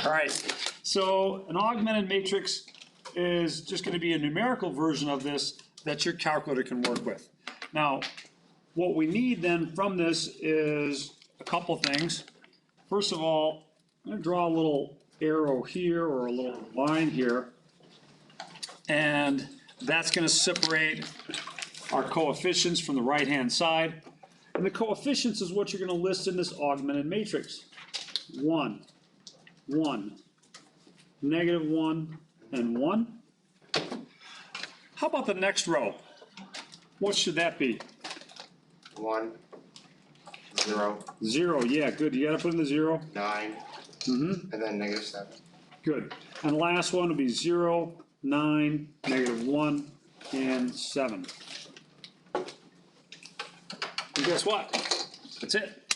All right, so an augmented matrix is just going to be a numerical version of this that your calculator can work with. Now, what we need then from this is a couple things. First of all, I'm going to draw a little arrow here or a little line here, and that's going to separate our coefficients from the right-hand side. And the coefficients is what you're going to list in this augmented matrix. 1, 1, -1, and 1. How about the next row? What should that be? 1, 0. 0, yeah, good. You got to put in the 0. 9. And then -7. Good. And the last one will be 0, 9, -1, and 7. And guess what? That's it.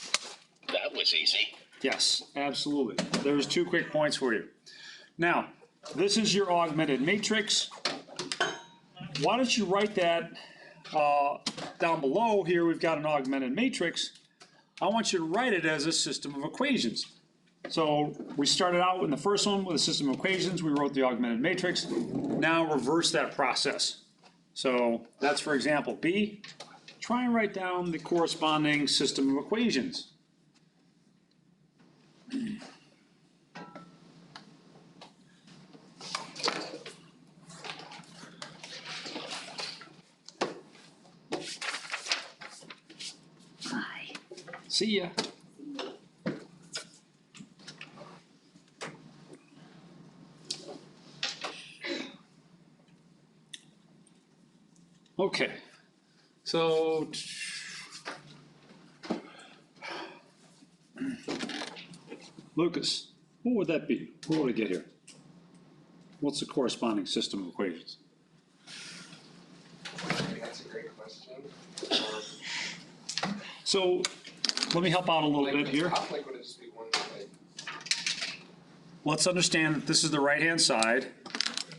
That was easy. Yes, absolutely. There's 2 quick points for you. Now, this is your augmented matrix. Why don't you write that down below here? We've got an augmented matrix. I want you to write it as a system of equations. So we started out in the first one with a system of equations. We wrote the augmented matrix. Now reverse that process. So that's, for example, B. Try and write down the corresponding system of equations. See ya. Okay, so Lucas, what would that be? What would I get here? What's the corresponding system of equations? That's a great question. So let me help out a little bit here. Would it just be one like... Let's understand that this is the right-hand side,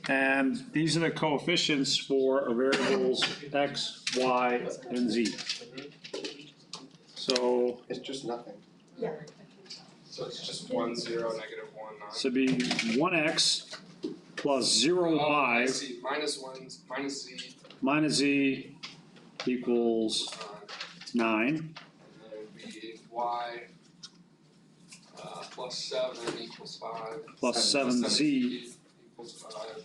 and these are the coefficients for our variables x, y, and z. So It's just nothing. Yeah. So it's just 1, 0, -1, 9. so it'd be 1x plus 0y I see. Minus z. minus z equals 9. And then it would be y plus 7 equals 5. Plus 7z. Equals 5.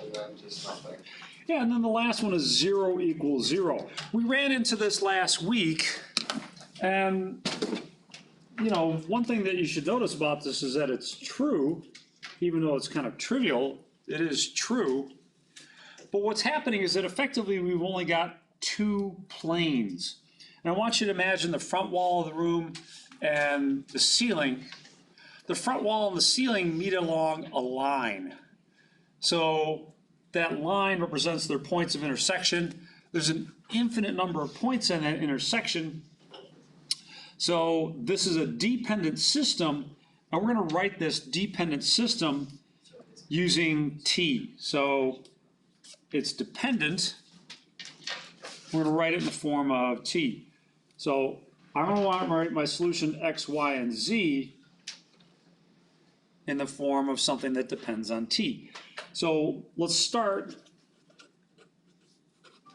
And then just nothing. Yeah, and then the last one is 0 equals 0. We ran into this last week, and you know, one thing that you should notice about this is that it's true, even though it's kind of trivial, it is true. But what's happening is that effectively we've only got 2 planes. And I want you to imagine the front wall of the room and the ceiling. The front wall and the ceiling meet along a line. So that line represents their points of intersection. There's an infinite number of points in that intersection. So this is a dependent system, and we're going to write this dependent system using t. So it's dependent. We're going to write it in the form of t. So I'm going to want to write my solution x, y, and z in the form of something that depends on t. So let's start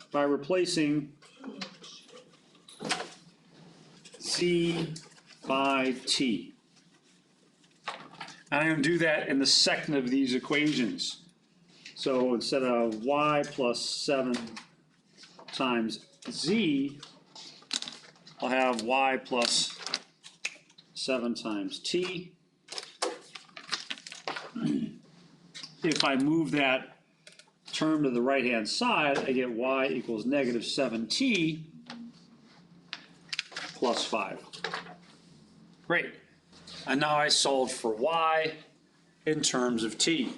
by replacing z by t. And I'm going to do that in the second of these equations. So instead of y plus 7 times z, I'll have y plus 7 times t. If I move that term to the right-hand side, I get y equals negative 7t plus 5. Great. And now I solved for y in terms of t.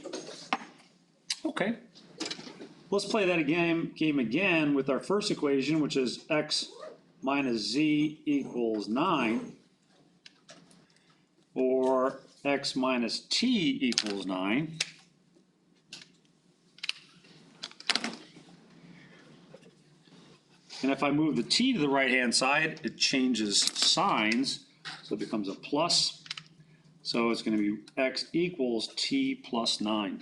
Okay. Let's play that game again with our first equation, which is x minus z equals 9, or x minus t equals 9. And if I move the t to the right-hand side, it changes signs, so it becomes a plus. So So it's going to be x equals t plus 9.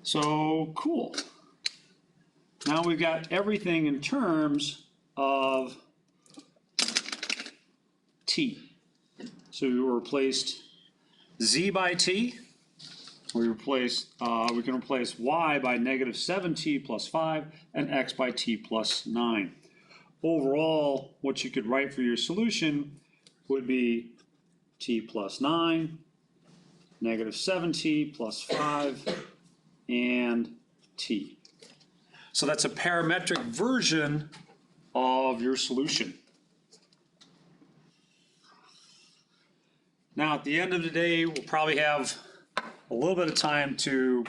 So cool. Now we've got everything in terms of t. So we replaced z by t. We can replace y by negative 7t plus 5 and x by t plus 9. Overall, what you could write for your solution would be t plus 9, negative 7t plus 5, and t. So that's a parametric version of your solution. Now, at the end of the day, we'll probably have a little bit of time to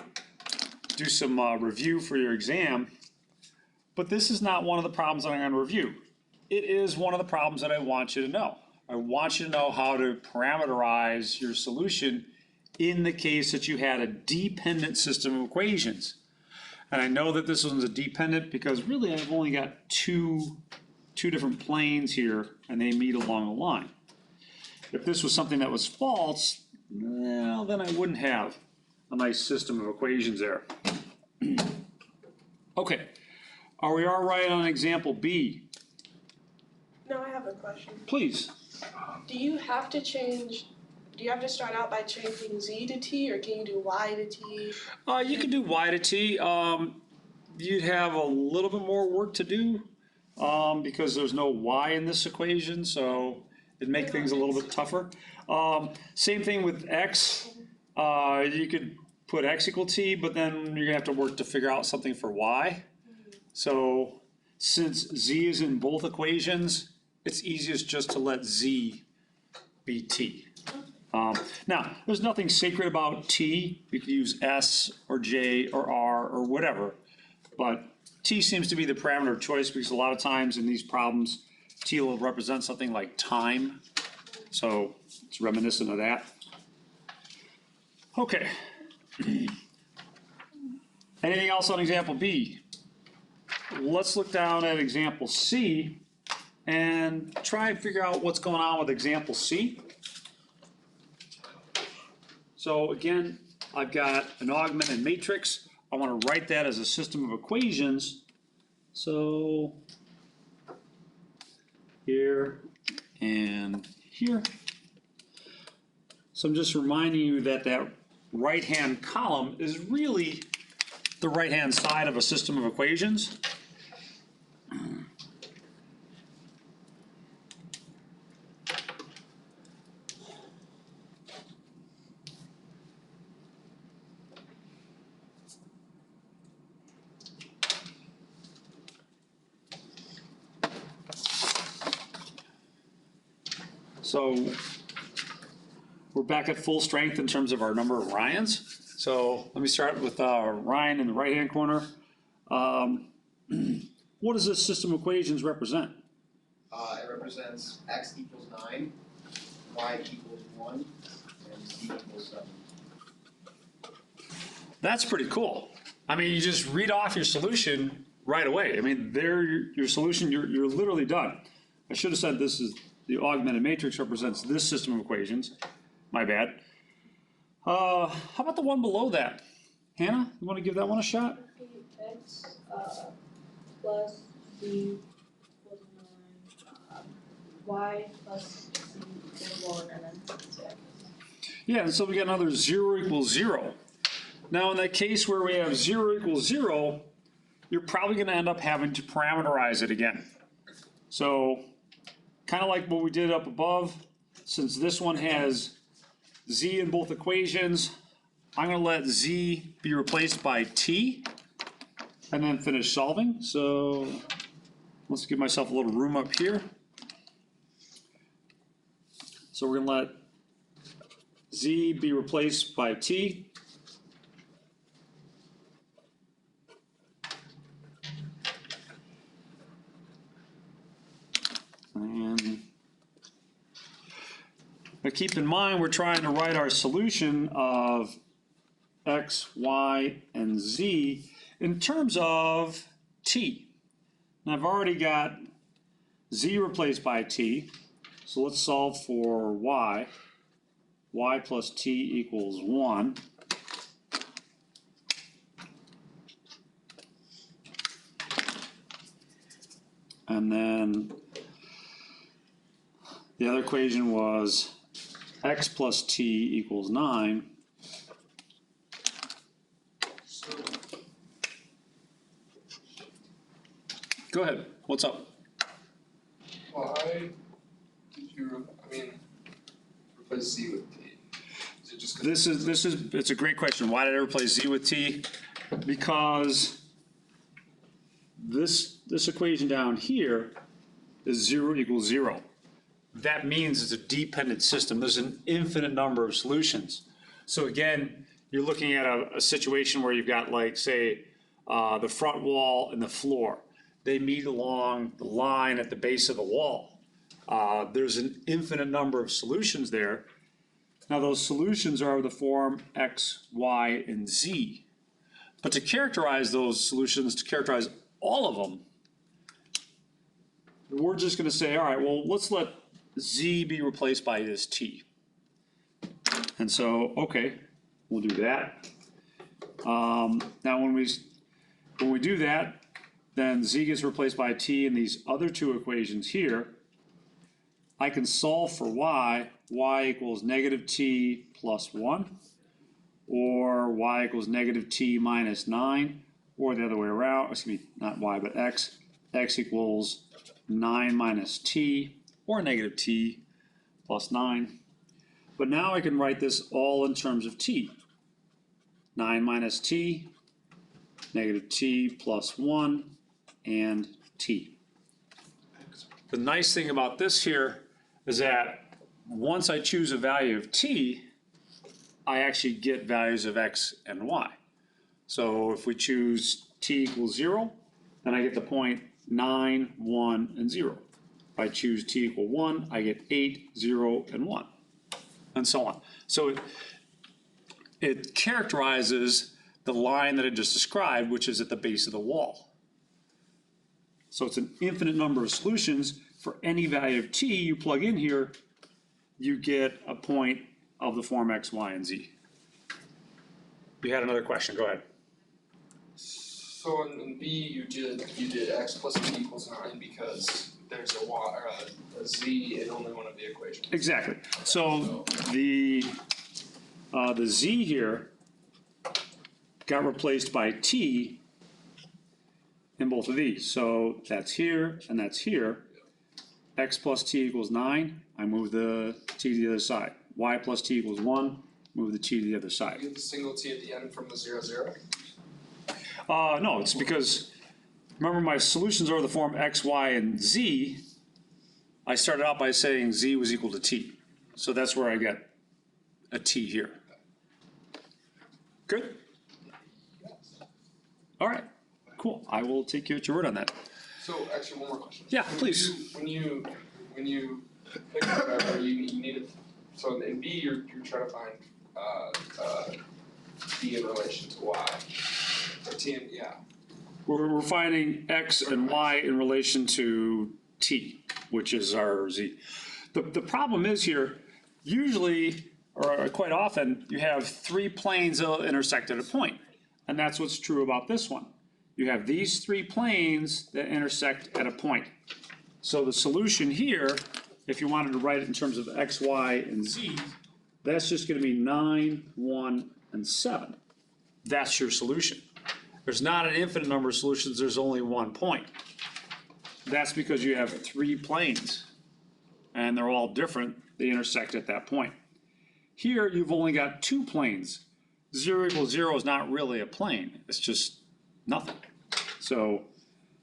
do some review for your exam, but this is not one of the problems that I'm going to review. It is one of the problems that I want you to know. I want you to know how to parameterize your solution in the case that you had a dependent system of equations. And I know that this one's a dependent because really I've only got two different planes here and they meet along the line. If this was something that was false, well, then I wouldn't have a nice system of equations there. Okay, are we all right on example B? No, I have a question. Please. Do you have to start out by changing z to t, or can you do y to t? You can do y to t. You'd have a little bit more work to do because there's no y in this equation, so it'd make things a little bit tougher. Same thing with x. You could put x equal t, but then you're gonna have to work to figure out something for y. So since z is in both equations, it's easiest just to let z be t. Now, there's nothing sacred about t. You could use s or j or r or whatever, but t seems to be the parameter of choice because a lot of times in these problems, t will represent something like time. So it's reminiscent of that. Okay. Anything else on example B? Let's look down at example C and try and figure out what's going on with example C. So again, I've got an augmented matrix. I want to write that as a system of equations. So here and here. So I'm just reminding you that that right-hand column is really the right-hand side of a system of equations. So we're back at full strength in terms of our number of Ryans. So let me start with Ryan in the right-hand corner. What does this system of equations represent? It represents x equals 9, y equals 1, and z equals 7. That's pretty cool. I mean, you just read off your solution right away. I mean, there, your solution, you're literally done. I should have said this is the augmented matrix represents this system of equations. My bad. How about the one below that? Hannah, you want to give that one a shot? X plus z equals 9, y plus z equals 1, and then z. Yeah, and so we got another 0 equals 0. Now in that case where we have 0 equals 0, you're probably going to end up having to parameterize it again. So kind of like what we did up above, since this one has z in both equations, I'm going to let z be replaced by t and then finish solving. So let's give myself a little room up here. So we're going to let z be replaced by t. But keep in mind, we're trying to write our solution of x, y, and z in terms of t. Now I've already got z replaced by t, So let's solve for y. Y plus t equals 1. And then the other equation was x plus t equals 9. Go ahead. What's up? Why did you, replace z with t? Is it just 'cause It's a great question. Why did I replace z with t? Because this equation down here is 0 equals 0. That means it's a dependent system. There's an infinite number of solutions. So again, you're looking at a situation where you've got, like, say, the front wall and the floor. They meet along the line at the base of the wall. There's an infinite number of solutions there. Now those solutions are of the form x, y, and z. But to characterize those solutions, to characterize all of them, we're just going to say, all right, well, let's let z be replaced by this t. And so, okay, we'll do that. Now when we do that, then z gets replaced by t in these other two equations here. I can solve for y equals negative t plus 1, or y equals negative t minus 9, or the other way around, excuse me, not y, but x equals 9 minus t, or negative t plus 9. But now I can write this all in terms of t. 9 minus t, negative t plus 1, and t. The nice thing about this here is that once I choose a value of t, I actually get values of x and y. So if we choose t equals 0, then I get the point 9, 1, and 0. If I choose t equal 1, I get 8, 0, and 1, and so on. So it characterizes the line that I just described, which is at the base of the wall. So it's an infinite number of solutions. For any value of t you plug in here, you get a point of the form x, y, and z. You had another question, go ahead. So in B you did x plus t equals 9 because there's a y or a z in only one of the equations. Exactly. So the z here got replaced by t in both of these. So that's here and that's here. X plus t equals 9, I move the t to the other side. Y plus t equals 1, move the t to the other side. You get the single t at the end from the 0, 0? No, it's because, remember my solutions are the form x, y, and z. I started out by saying z was equal to t. So that's where I get a t here. Good? All right, cool. I will take you at your word on that. So actually one more question. Yeah, please. When you pick whatever you need it, so in B you're trying to find B in relation to Y. Or T and We're finding x and y in relation to t, which is our z. The problem is here, usually, or quite often, you have three planes that intersect at a point. And that's what's true about this one. You have these three planes that intersect at a point. So the solution here, if you wanted to write it in terms of x, y, and z, that's just going to be 9, 1, and 7. That's your solution. There's not an infinite number of solutions, there's only one point. That's because you have three planes, and they're all different, they intersect at that point. Here, you've only got two planes. 0 equals 0 is not really a plane, it's just nothing. So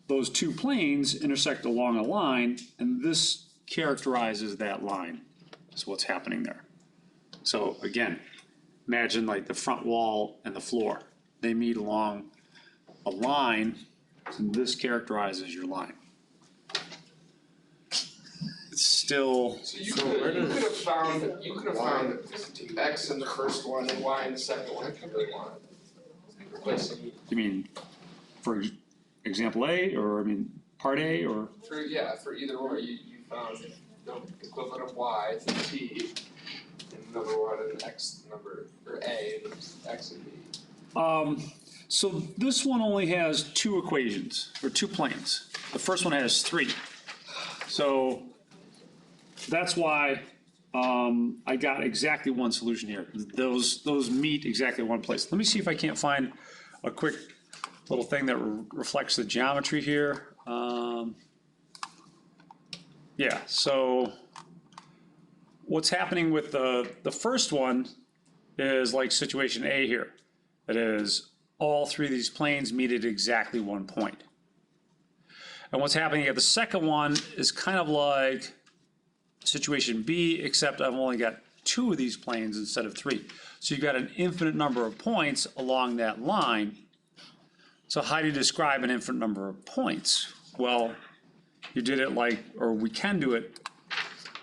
those two planes intersect along a line, and this characterizes that line. That's what's happening there. So again, imagine like the front wall and the floor. They meet along a line, and this characterizes your line. It's still. So you could have found X in the first one and Y in the second one if you really wanted. Replacing. You mean, for example A, or I mean part A, or? For either or, you found the equivalent of y to t, and number one and x number, or a, and x and b. So this one only has two equations, or two planes. The first one has three. So that's why I got exactly one solution here. Those meet exactly one place. Let me see if I can't find a quick little thing that reflects the geometry here. Yeah, so what's happening with the first one is like situation A here. That is, all three of these planes meet at exactly one point. And what's happening at the second one is kind of like situation B, except I've only got two of these planes instead of three. So you've got an infinite number of points along that line. So how do you describe an infinite number of points? Well, you did it like, or we can do it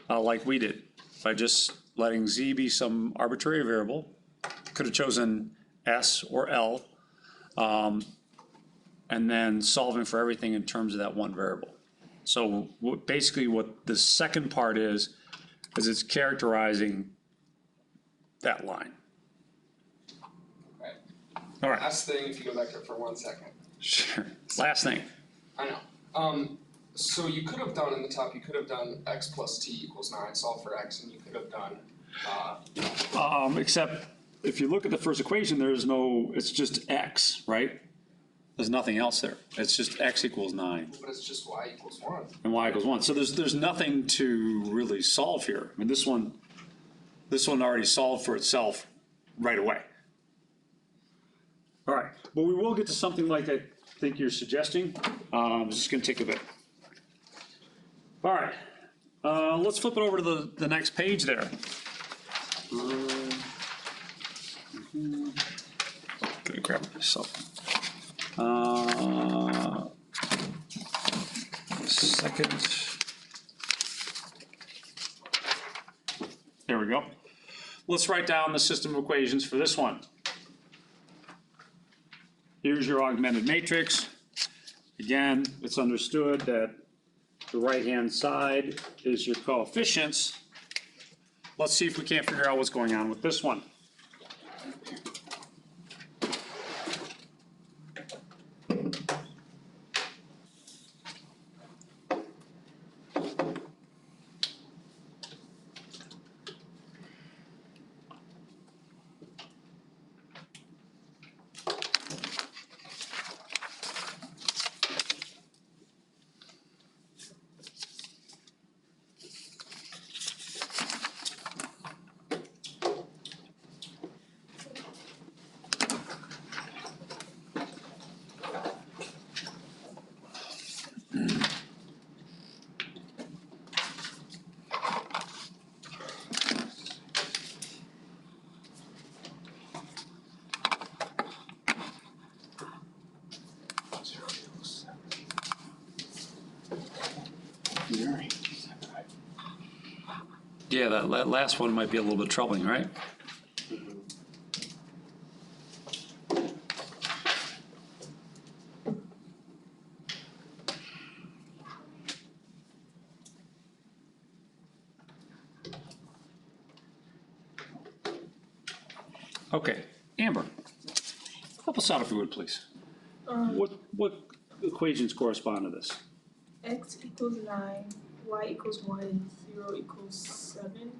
like we did, by just letting z be some arbitrary variable. Could have chosen s or L, and then solving for everything in terms of that one variable. So basically what the second part is it's characterizing that line. Right. All right. Last thing, if you go back there for 1 second. Sure. Last thing. I know. So you could have done in the top, you could have done x plus t equals 9, solve for x, and you could have done, Except if you look at the first equation, there's no, it's just x, right? There's nothing else there. It's just x equals 9 but it's just y equals 1. and y equals 1. So there's nothing to really solve here. I mean, this one already solved for itself right away. All right, but we will get to something like I think you're suggesting. It's just going to take a bit. All right, let's flip it over to the next page there. Gonna grab myself. Second. There we go. Let's write down the system of equations for this one. Here's your augmented matrix. Again, it's understood that the right-hand side is your coefficients. Let's see if we can't figure out what's going on with this one. Yeah, that last one might be a little bit troubling, right? Okay, Amber, help us out if you would, please. What equations correspond to this? X equals 9, y equals 1, and 0 equals 7.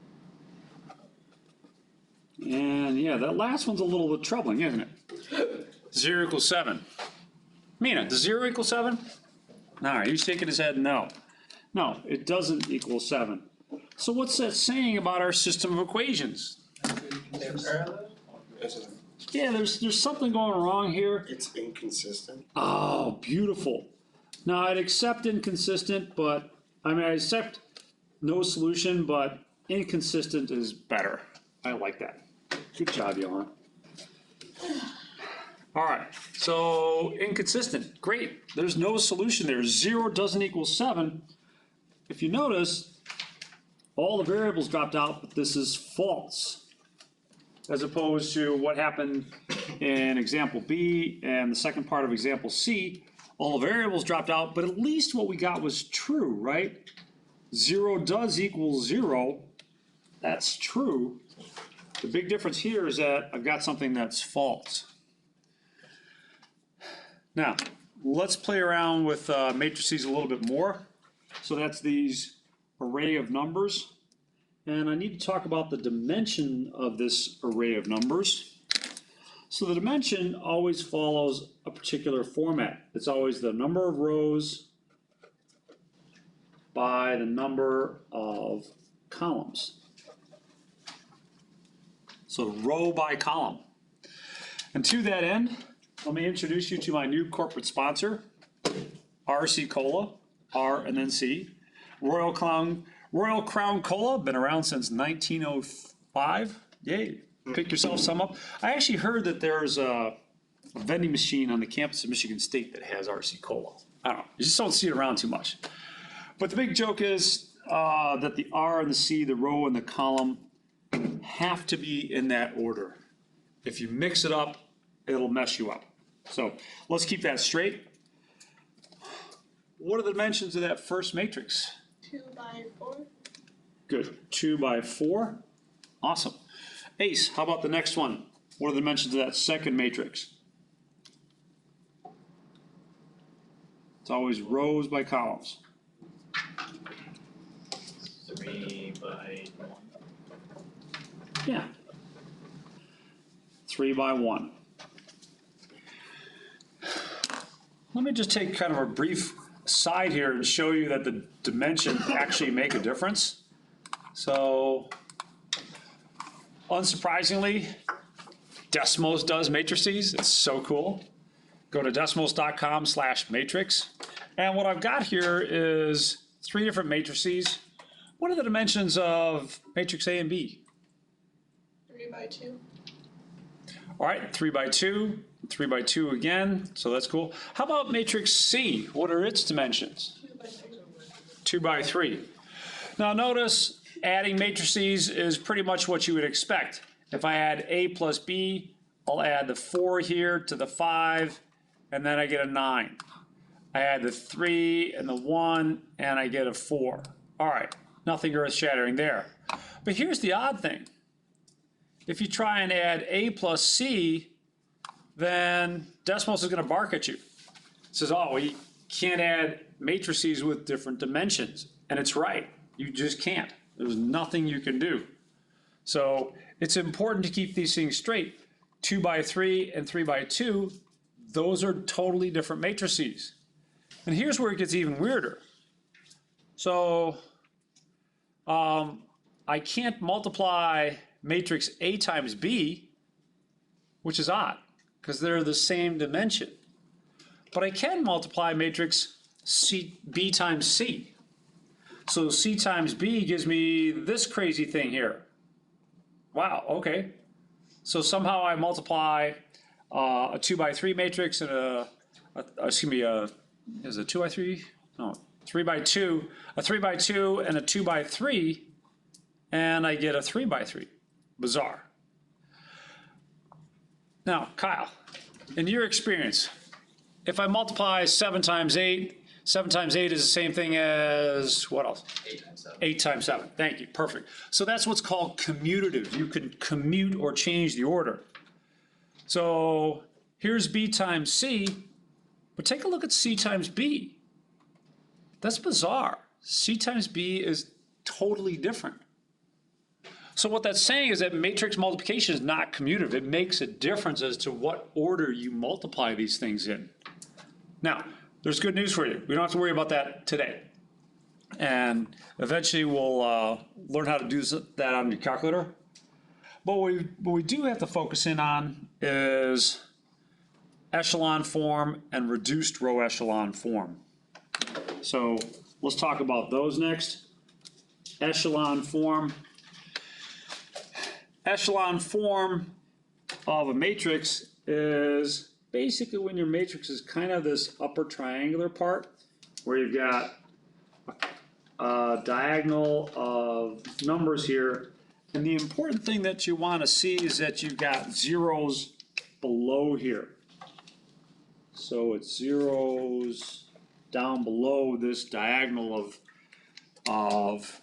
And yeah, that last one's a little bit troubling, isn't it? 0 equals 7. Mina, does 0 equal 7? No, he's shaking his head no. No, it doesn't equal 7. So what's that saying about our system of equations? Yeah, there's something going wrong here. It's inconsistent. Oh, beautiful. Now, I'd accept inconsistent, but, I mean, I accept no solution, but inconsistent is better. I like that. Good job, Johan. All right, so inconsistent, great. There's no solution there. 0 doesn't equal 7. If you notice, all the variables dropped out, but this is false. As opposed to what happened in example B and the second part of example C, all the variables dropped out, but at least what we got was true, right? 0 does equal 0. That's true. The big difference here is that I've got something that's false. Now, let's play around with matrices a little bit more. So that's these array of numbers. And I need to talk about the dimension of this array of numbers. So the dimension always follows a particular format. It's always the number of rows by the number of columns. So row by column. And to that end, let me introduce you to my new corporate sponsor, RC Cola, R and then C. Royal Crown Cola, been around since 1905. Yay, pick yourself some up. I actually heard that there's a vending machine on the campus of Michigan State that has RC Cola. I don't know, you just don't see it around too much. But the big joke is that the R and the C, the row and the column, have to be in that order. If you mix it up, it'll mess you up. So let's keep that straight. What are the dimensions of that first matrix? 2 by 4. Good, 2 by 4. Awesome. Ace, how about the next one? What are the dimensions of that second matrix? It's always rows by columns. 3 by 1. Yeah. 3 by 1. Let me just take kind of a brief aside here and show you that the dimensions actually make a difference. So, unsurprisingly, Desmos does matrices. It's so cool. Go to desmos.com/matrix. And what I've got here is 3 different matrices. What are the dimensions of matrix A and B? 3 by 2. All right, 3 by 2, 3 by 2 again, so that's cool. How about matrix C? What are its dimensions? 2 by 3. 2 by 3. Now notice adding matrices is pretty much what you would expect. If I add A plus B, I'll add the 4 here to the 5, and then I get a 9. I add the 3 and the 1, and I get a 4. All right, nothing earth-shattering there. But here's the odd thing. If you try and add A plus C, then Desmos is going to bark at you. It says, oh, well, you can't add matrices with different dimensions. And it's right. You just can't. There's nothing you can do. So it's important to keep these things straight. 2 by 3 and 3 by 2, those are totally different matrices. And here's where it gets even weirder. So I can't multiply matrix A times B, which is odd, because they're the same dimension. But I can multiply matrix B times C. So C times B gives me this crazy thing here. Wow, okay. So somehow I multiply a 2 by 3 matrix and is it 2 by 3? No, 3 by 2, a 3 by 2 and a 2 by 3, and I get a 3 by 3. Bizarre. Now, Kyle, in your experience, if I multiply 7 times 8, 7 times 8 is the same thing as what else? 8 times 7. 8 times 7. Thank you. Perfect. So that's what's called commutative. You can commute or change the order. So here's B times C, but take a look at C times B. That's bizarre. C times B is totally different. So what that's saying is that matrix multiplication is not commutative. It makes a difference as to what order you multiply these things in. Now, there's good news for you. We don't have to worry about that today. And eventually we'll learn how to do that on your calculator. But what we do have to focus in on is echelon form and reduced row echelon form. So let's talk about those next. Echelon form. Echelon form of a matrix is basically when your matrix is kind of this upper triangular part where you've got a diagonal of numbers here. And the important thing that you want to see is that you've got zeros below here. So it's zeros down below this diagonal of of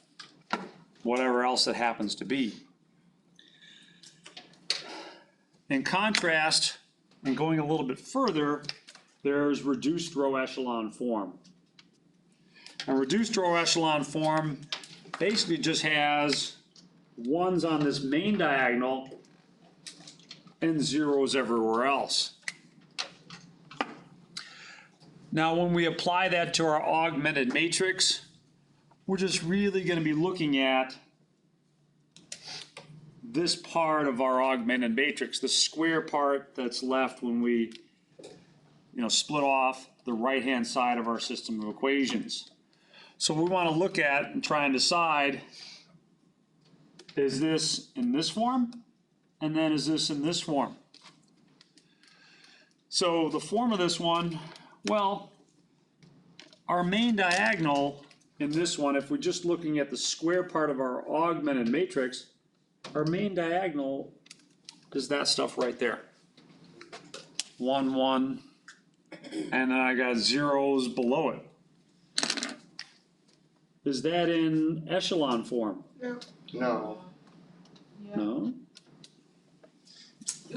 whatever else it happens to be. In contrast, and going a little bit further, there's reduced row echelon form. And reduced row echelon form basically just has ones on this main diagonal and zeros everywhere else. Now, when we apply that to our augmented matrix, we're just really going to be looking at this part of our augmented matrix, the square part that's left when we, split off the right-hand side of our system of equations. So we want to look at and try and decide, is this in this form? And then is this in this form? So the form of this one, well, our main diagonal in this one, if we're just looking at the square part of our augmented matrix, our main diagonal is that stuff right there. 1, 1, and then I got zeros below it. Is that in echelon form? No. No. Yeah. No?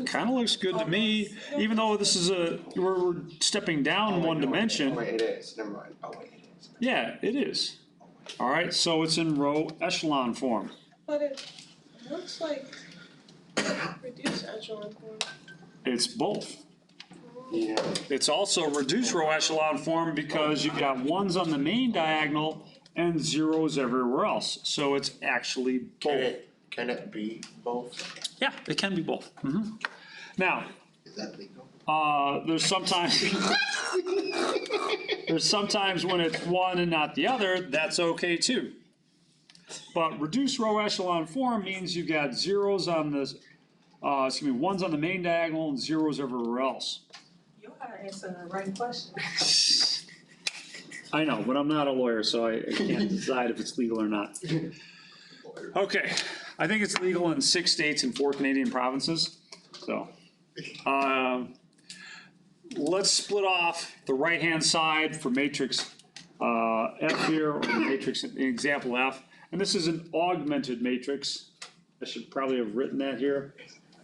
Kind of looks good to me, even though this is we're stepping down one dimension. Oh, wait, it is. Never mind. Oh, wait, it is. Yeah, it is. All right, so it's in row echelon form. But it looks like reduced echelon form. It's both. Yeah. It's also reduced row echelon form because you've got ones on the main diagonal and zeros everywhere else. So it's actually both. Can it be both? Yeah, it can be both. Now, Is that legal? there's sometimes when it's one and not the other, that's okay too. But reduced row echelon form means you've got zeros on this, ones on the main diagonal and zeros everywhere else. You are answering the right question. I know, but I'm not a lawyer, so I can't decide if it's legal or not. Okay, I think it's legal in 6 states and 4 Canadian provinces. So, let's split off the right-hand side for matrix F here, or the matrix example F. And this is an augmented matrix. I should probably have written that here.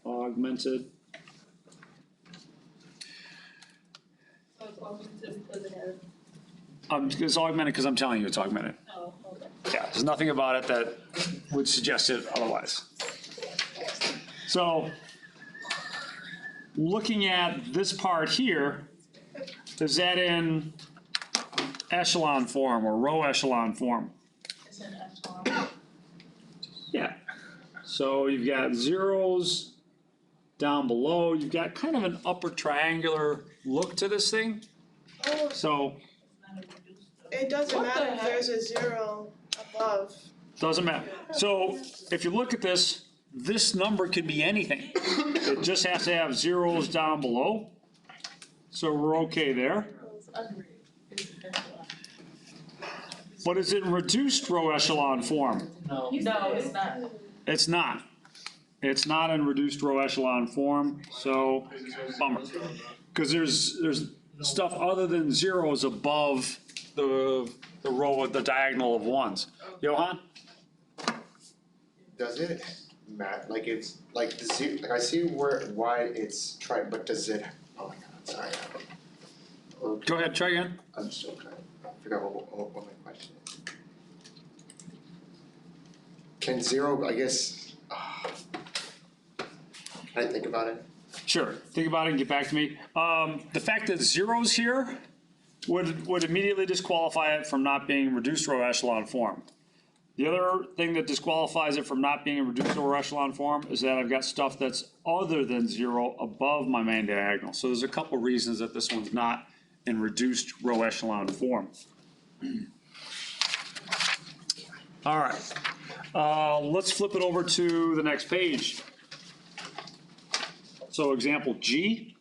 Augmented. So it's augmented because it has, It's augmented because I'm telling you it's augmented. oh, okay. Yeah, there's nothing about it that would suggest it otherwise. So, looking at this part here, is that in echelon form or row echelon form? It's an echelon. Yeah. So you've got zeros down below. You've got kind of an upper triangular look to this thing. Oh, So It's not a reduced. it doesn't What the matter if heck? there's a zero above. doesn't matter. So if you look at this, this number could be anything. It just has to have zeros down below. So we're okay there. It's under, it's an echelon. But is it in reduced row echelon form? No. No, it's not. It's not. It's not in reduced row echelon form, so bummer. Because there's stuff other than zeros above the row of the diagonal of ones. Johan? Does it matter? Like it's like the zero, like I see why it's tried, but does it? Oh my god, sorry. Go ahead, try again. I'm still trying. I forgot what my question is. Can zero? I guess. Can I think about it? Sure, think about it and get back to me. The fact that zeros here would immediately disqualify it from not being reduced row echelon form. The other thing that disqualifies it from not being in reduced row echelon form is that I've got stuff that's other than zero above my main diagonal. So there's a couple reasons that this one's not in reduced row echelon form. All right, let's flip it over to the next page. So example G.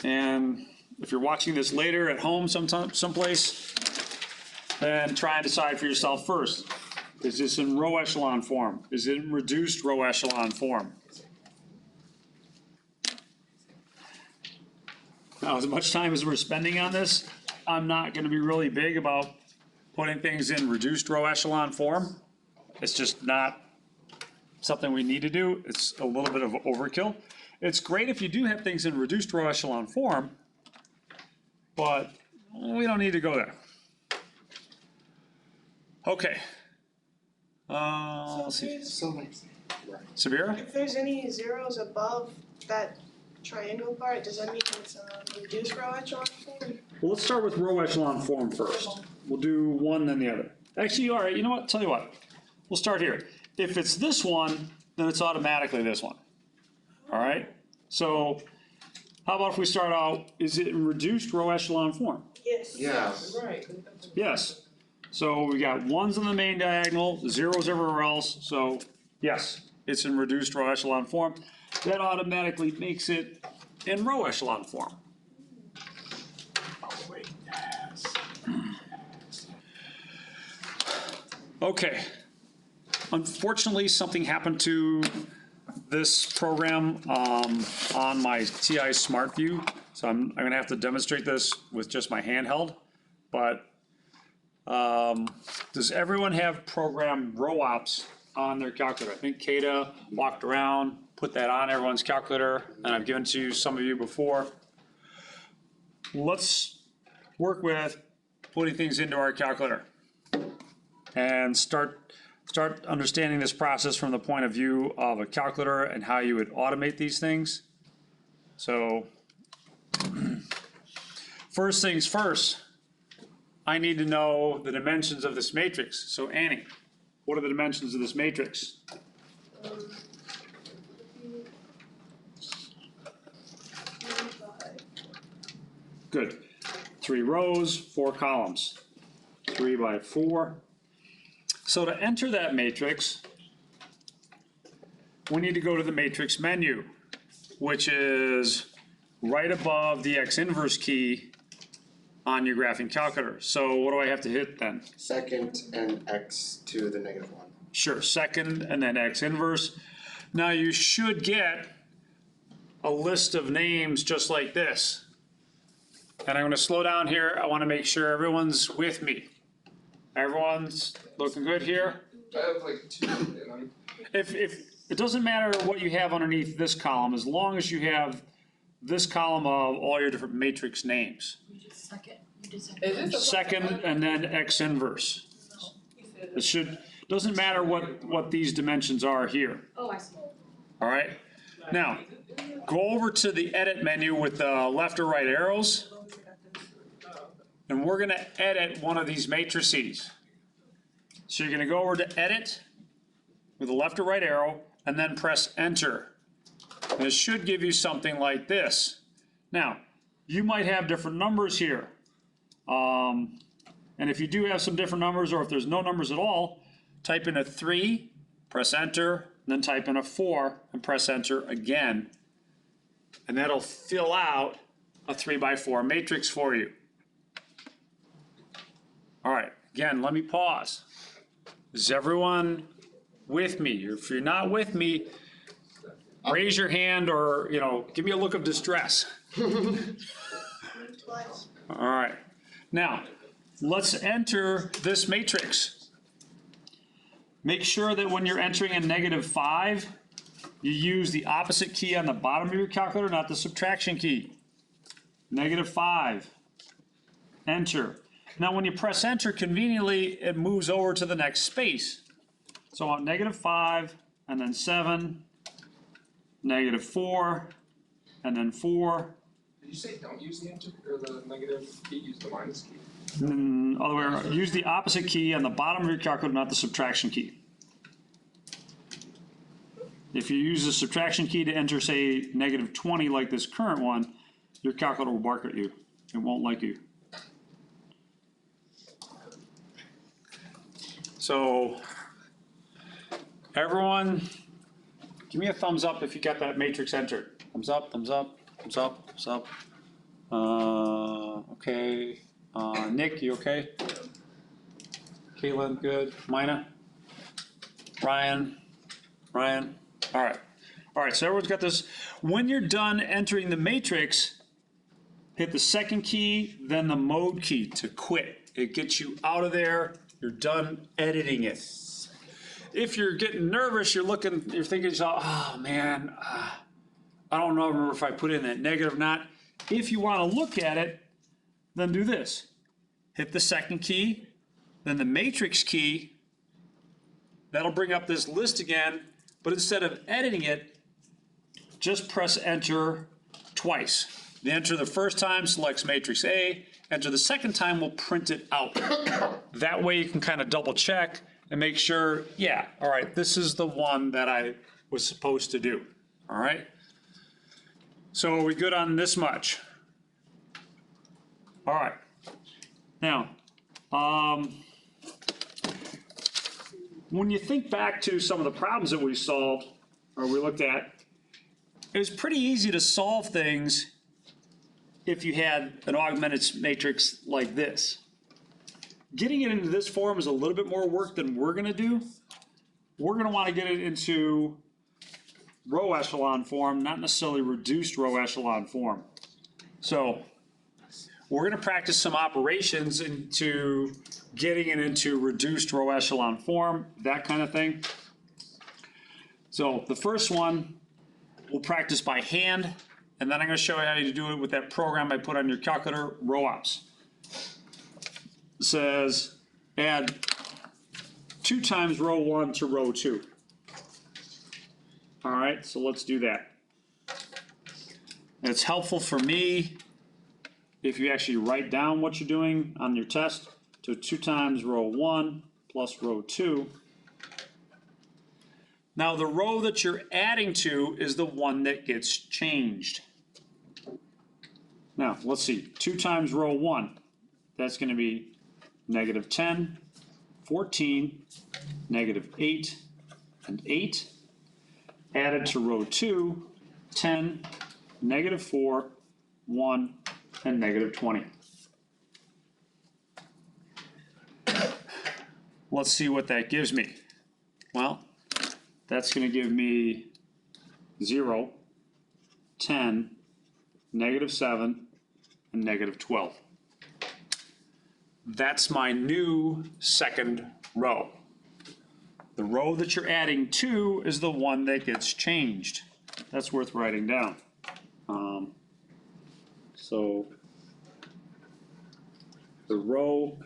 And if you're watching this later at home someplace, then try and decide for yourself first. Is this in row echelon form? Is it in reduced row echelon form? as much time as we're spending on this, I'm not gonna be really big about putting things in reduced row echelon form. It's just not something we need to do. It's a little bit of overkill. It's great if you do have things in reduced row echelon form, but we don't need to go there. Okay. Let's see. So nice. Sabira? If there's any zeros above that triangle part, does that mean it's reduced row echelon form? Well, let's start with row echelon form first. We'll do one, then the other. Actually, all right, you know what? Tell you what. We'll start here. If it's this one, then it's automatically this one. All right? So how about if we start out, is it in reduced row echelon form? Yes. Yeah. Yes. So we got ones on the main diagonal, zeros everywhere else. So yes, it's in reduced row echelon form. That automatically makes it in row echelon form. Okay. Unfortunately, something happened to this program on my TI Smart View. So I'm gonna have to demonstrate this with just my handheld. But does everyone have programmed row ops on their calculator? I think Kata walked around, put that on everyone's calculator, and I've given to some of you before. Let's work with putting things into our calculator and start understanding this process from the point of view of a calculator and how you would automate these things. So first things first, I need to know the dimensions of this matrix. So Annie, what are the dimensions of this matrix? Good. 3 rows, 4 columns. 3 by 4. So to enter that matrix, we need to go to the matrix menu, which is right above the X inverse key on your graphing calculator. So what do I have to hit then? Second and x to the -1. Sure, second and then X inverse. Now you should get a list of names just like this. And I'm gonna slow down here. I wanna make sure everyone's with me. Everyone's looking good here? I have like 2 in them. If it doesn't matter what you have underneath this column, as long as you have this column of all your different matrix names. Second, you did second. Is this a Second and then X inverse. It should, doesn't matter what these dimensions are here, Oh, I see. all right? Now, go over to the edit menu with the left or right arrows. And we're gonna edit one of these matrices. So you're gonna go over to edit with the left or right arrow and then press enter. And it should give you something like this. Now, you might have different numbers here. And if you do have some different numbers, or if there's no numbers at all, type in a 3, press enter, then type in a 4 and press enter again. And that'll fill out a 3 by 4 matrix for you. All right, again, let me pause. Is everyone with me? If you're not with me, raise your hand or, give me a look of distress. Twice. All right. Now, let's enter this matrix. Make sure that when you're entering in -5, you use the opposite key on the bottom of your calculator, not the subtraction key. -5. Enter. Now, when you press enter, conveniently, it moves over to the next space. So on -5, and then 7, -4, and then 4. Did you say don't use the enter or the negative key? Use the minus key. Other way around. Use the opposite key on the bottom of your calculator, not the subtraction key. If you use the subtraction key to enter, say, -20, like this current one, your calculator will bark at you. It won't like you. So, everyone, give me a thumbs up if you got that matrix entered. Thumbs up, thumbs up, thumbs up, thumbs up. Okay. Nick, you okay? Caitlin, good. Mina? Ryan? All right, so everyone's got this. When you're done entering the matrix, hit the second key, then the mode key to quit. It gets you out of there, you're done editing it. If you're getting nervous, you're thinking to yourself, oh man, I don't know, remember if I put in that negative or not. If you want to look at it, then do this. Hit the second key, then the matrix key. That'll bring up this list again, but instead of editing it, just press enter twice. The enter the first time selects matrix A, enter the second time will print it out. That way you can kind of double check and make sure, yeah, all right, this is the one that I was supposed to do, all right? So are we good on this much? All right. Now, when you think back to some of the problems that we solved, or we looked at, it was pretty easy to solve things if you had an augmented matrix like this. Getting it into this form is a little bit more work than we're gonna do. We're gonna wanna get it into row echelon form, not necessarily reduced row echelon form. So we're gonna practice some operations into getting it into reduced row echelon form, that kind of thing. So the first one, we'll practice by hand, and then I'm gonna show you how to do it with that program I put on your calculator, row ops. It says add 2 times row 1 to row 2. All right, so let's do that. And it's helpful for me if you actually write down what you're doing on your test. So 2 times row 1 plus row 2. Now the row that you're adding to is the one that gets changed. Now let's see, 2 times row 1, that's going to be negative 10, 14, negative 8, and 8. Added to row 2, 10, negative 4, 1, and negative 20. Let's see what that gives me. Well, that's going to give me 0, 10, negative 7, and negative 12. That's my new second row. The row that you're adding to is the one that gets changed. That's worth writing down. So the row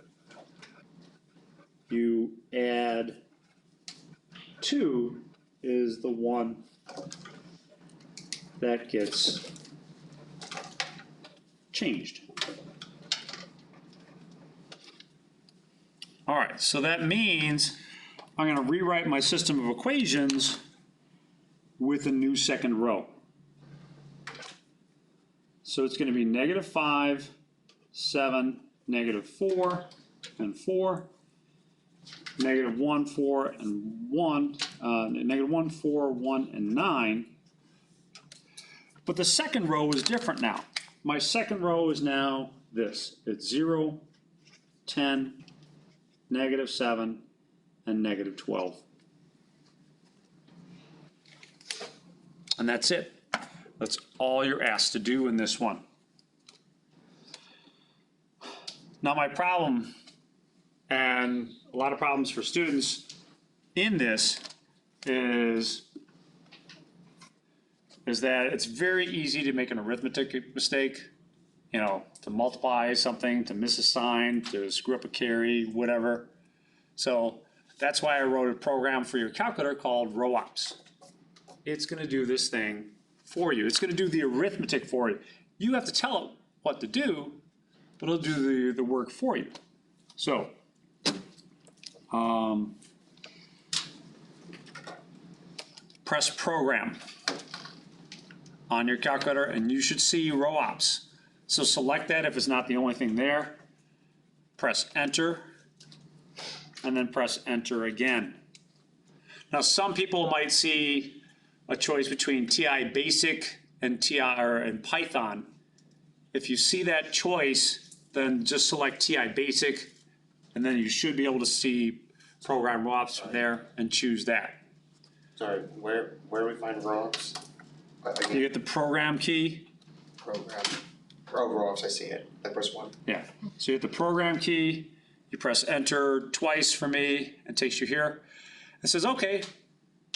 you add to is the one that gets changed. All right, so that means I'm going to rewrite my system of equations with a new second row. So it's going to be negative 5, 7, negative 4, and 4, negative 1, 4, and 1, negative 1, 4, 1, and 9. But the second row is different now. My second row is now this. It's 0, 10, negative 7, and negative 12. And that's it. That's all you're asked to do in this one. Now my problem, and a lot of problems for students in this, is that it's very easy to make an arithmetic mistake, you know, to multiply something, to miss a sign, to screw up a carry, whatever. So that's why I wrote a program for your calculator called row ops. It's going to do this thing for you. It's going to do the arithmetic for you. You have to tell it what to do, but it'll do the work for you. So, press program on your calculator and you should see row ops. So select that if it's not the only thing there. Press enter and then press enter again. Now some people might see a choice between TI Basic and and Python. If you see that choice, then just select TI Basic, and then you should be able to see program row ops from there and choose that. Sorry, where do we find row ops? You get the program key. Program. Oh, rows, I see it. I press 1. Yeah, so you hit the program key, you press enter twice for me, and takes you here. It says, okay,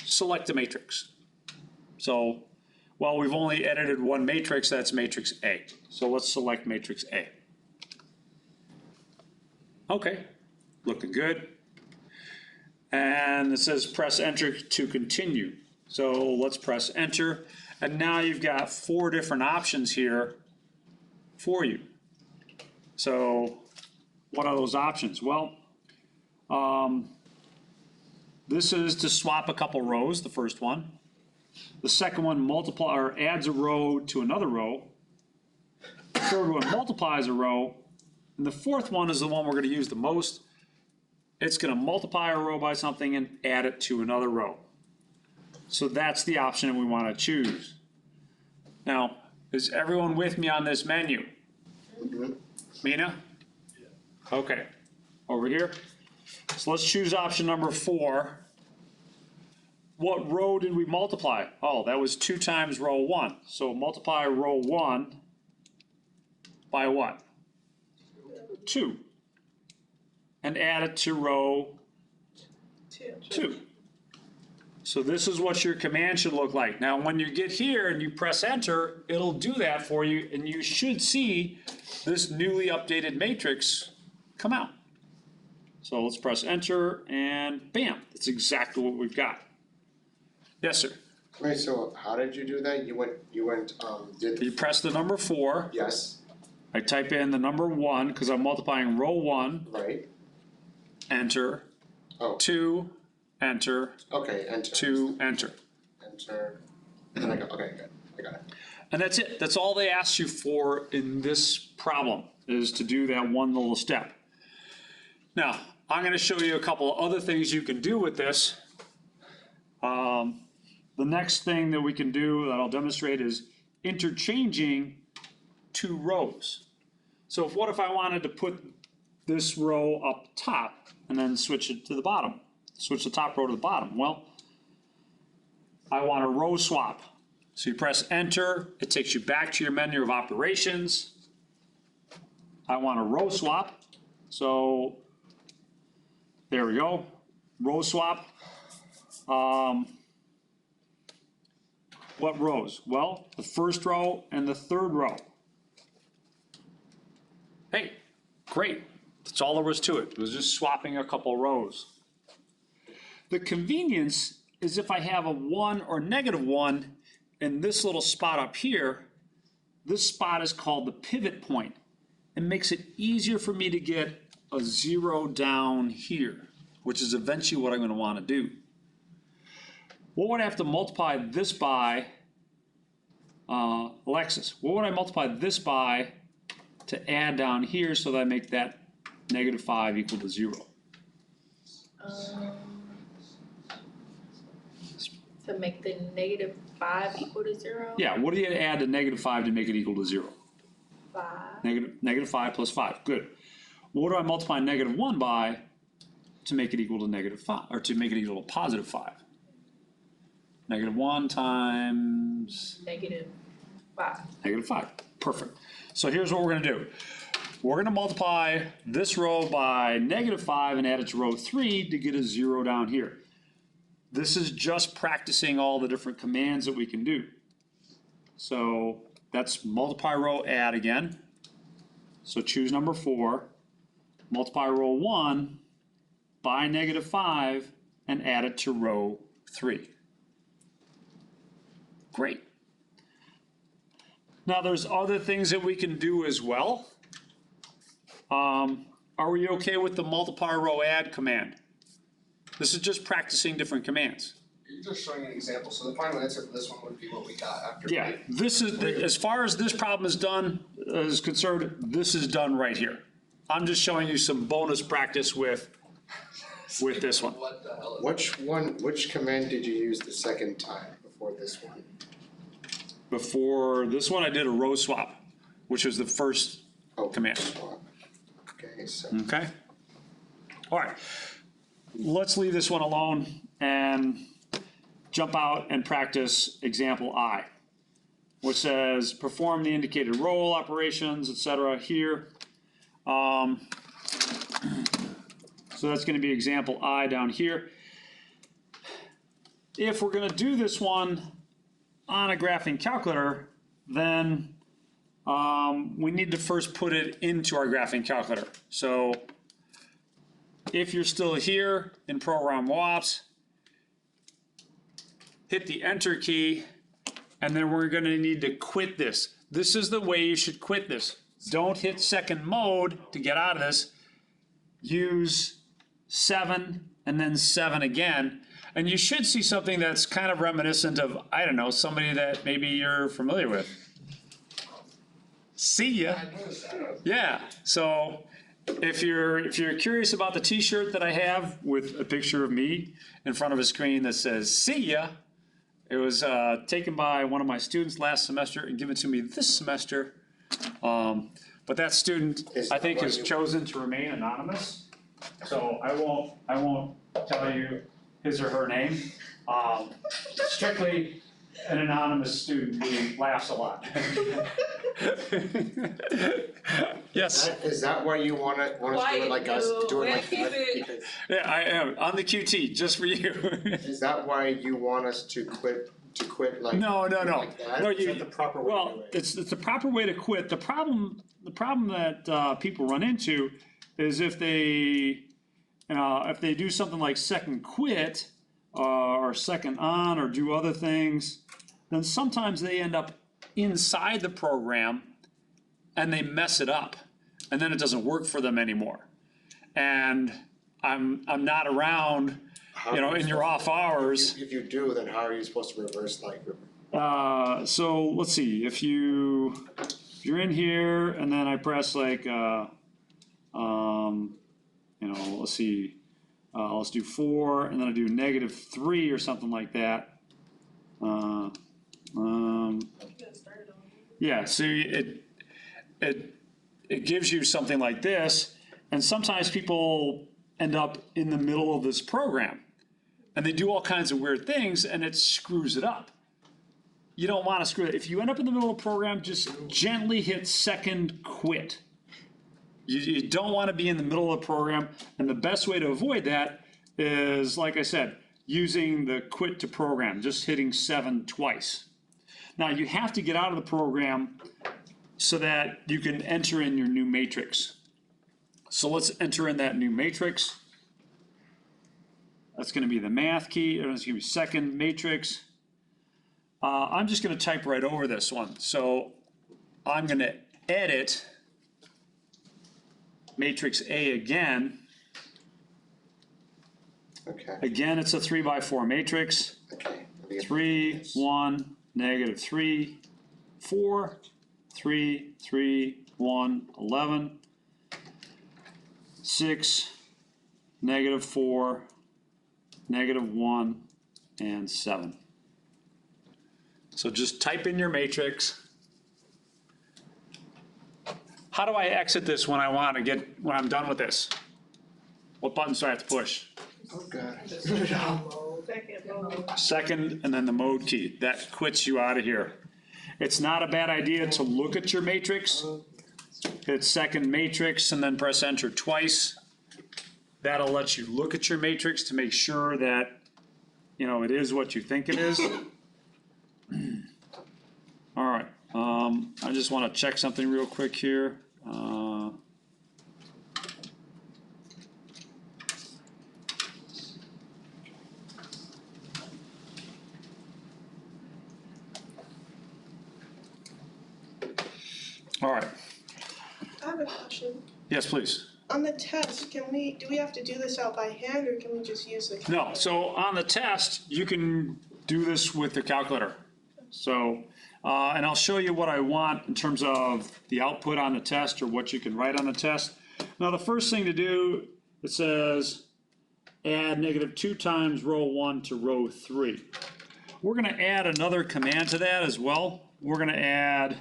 select a matrix. So, well, we've only edited one matrix, that's matrix A. So let's select matrix A. Okay, looking good. And it says press enter to continue. So let's press enter. And now you've got 4 different options here for you. So what are those options? Well, this is to swap a couple rows, the first one. The second one multiply or adds a row to another row. The third one multiplies a row. And the fourth one is the one we're going to use the most. It's going to multiply a row by something and add it to another row. So that's the option we want to choose. Now, is everyone with me on this menu? Mina? Okay. Over here. So let's choose option number 4. What row did we multiply? Oh, that was 2 times row 1. So multiply row 1 by what? 2. And add it to row 2. So this is what your command should look like. Now, when you get here and you press enter, it'll do that for you, and you should see this newly updated matrix come out. So let's press enter, and bam, that's exactly what we've got. Yes, sir. Wait, so how did you do that? You did You press the number 4. yes, I type in the number 1 because I'm multiplying row 1. right? Enter. Oh. 2. Enter. Okay, enter. 2. Enter. Enter. And I got, okay, good. I got it. And that's it. That's all they asked you for in this problem, is to do that one little step. Now, I'm going to show you a couple of other things you can do with this. The next thing that we can do that I'll demonstrate is interchanging 2 rows. So what if I wanted to put this row up top and then switch it to the bottom? Switch the top row to the bottom. Well, I want a row swap. So you press enter, it takes you back to your menu of operations. I want a row swap. So there we go, row swap. What rows? Well, the first row and the third row. Hey, great. That's all there was to it. It was just swapping a couple rows. The convenience is if I have a 1 or -1 in this little spot up here, this spot is called the pivot point. It makes it easier for me to get a 0 down here, which is eventually what I'm going to want to do. What would I have to multiply this by, Alexis, what would I multiply this by to add down here so that I make that -5 equal to 0? To make the -5 equal to 0? Yeah, what do you add to -5 to make it equal to 0? 5. Negative 5 plus 5, good. What do I multiply -1 by to make it equal to -5, or to make it equal to +5? -1 times -5. -5, perfect. So here's what we're gonna do. We're gonna multiply this row by -5 and add it to row 3 to get a 0 down here. This is just practicing all the different commands that we can do. So that's multiply row, add again. So choose number 4, multiply row 1 by -5 and add it to row 3. Great. Now there's other things that we can do as well. Are we okay with the multiply row add command? This is just practicing different commands. You're just showing an example, so the final answer for this one would be what we got after. Yeah, this is, as far as this problem is concerned, this is done right here. I'm just showing you some bonus practice with this one. What the hell is Which command did you use the second time before this one? Before this one, I did a row swap, which was the first command. Okay, so. Okay? All right. Let's leave this one alone and jump out and practice example I. which says perform the indicated role operations, etc. here. So that's going to be example I down here. If we're going to do this one on a graphing calculator, then we need to first put it into our graphing calculator. So if you're still here in Program WAPS, hit the Enter key, and then we're going to need to quit this. This is the way you should quit this. Don't hit second mode to get out of this. Use 7 and then 7 again. And you should see something that's kind of reminiscent of, I don't know, somebody that maybe you're familiar with. See ya. Yeah, so if you're curious about the t-shirt that I have with a picture of me in front of a screen that says see ya, it was taken by one of my students last semester and given to me this semester. But that student, I think, has chosen to remain anonymous. So I won't tell you his or her name. Strictly an anonymous student who laughs a lot. Yes. Is that why you want us to do it like us, do it like that? Because Yeah, I am on the QT just for you. is that why you want us to quit like? No. like that? No, Is that the proper way to do Well, it? it's the proper way to quit. The problem that people run into is if they do something like second quit or second on or do other things, then sometimes they end up inside the program and they mess it up, and then it doesn't work for them anymore. And I'm not around, in your off hours. If you do, then how are you supposed to reverse So let's see, if you're in here and then I press like, let's see, let's do 4 and then I do -3 or something like that. Yeah, so it gives you something like this, and sometimes people end up in the middle of this program and they do all kinds of weird things and it screws it up. You don't want to screw it. If you end up in the middle of the program, just gently hit second quit. You don't want to be in the middle of the program, and the best way to avoid that is, like I said, using the quit to program, just hitting 7 twice. Now you have to get out of the program so that you can enter in your new matrix. So let's enter in that new matrix. That's going to be the math key, or it's going to be second matrix. I'm just going to type right over this one. So I'm going to edit matrix A again. Okay. Again, it's a 3x4 matrix. Okay. 3, 1, -3, 4, 3, 3, 1, 11, 6, -4, -1, and 7. So just type in your matrix. How do I exit this when I'm done with this? What buttons do I have to push? Oh, God. Second mode. Second, and then the mode key. That quits you out of here. It's not a bad idea to look at your matrix. Hit second matrix and then press enter twice. That'll let you look at your matrix to make sure that, it is what you think it is. All right. I just want to check something real quick here. All right. I have a question. Yes, please. On the test, do we have to do this out by hand, or can we just use the calculator? No, so on the test, you can do this with the calculator. So, and I'll show you what I want in terms of the output on the test or what you can write on the test. Now, the first thing to do, it says add -2 times row 1 to row 3. We're going to add another command to that as well. We're going to add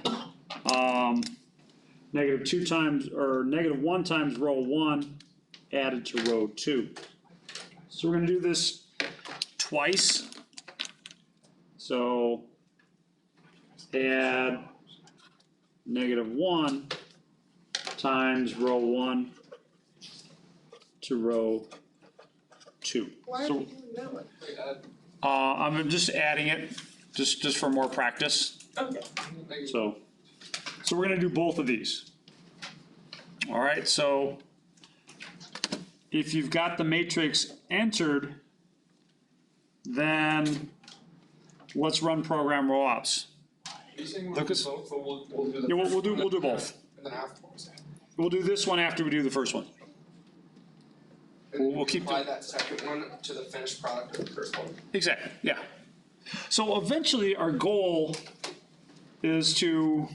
-2 times, or -1 times row 1 added to row 2. So we're going to do this twice. So add -1 times row 1 to row 2. Why are So, we doing that one? I'm just adding it, just for more practice. Okay. So we're gonna do both of these. All right, so if you've got the matrix entered, then let's run program row ops. Are you saying we'll do Lucas? both, or we'll do the Yeah, first we'll one do both. And then afterwards? We'll do this one after we do the first one. And We'll keep apply that second one to the finished product of the first one. Exactly, yeah. So eventually, our goal is to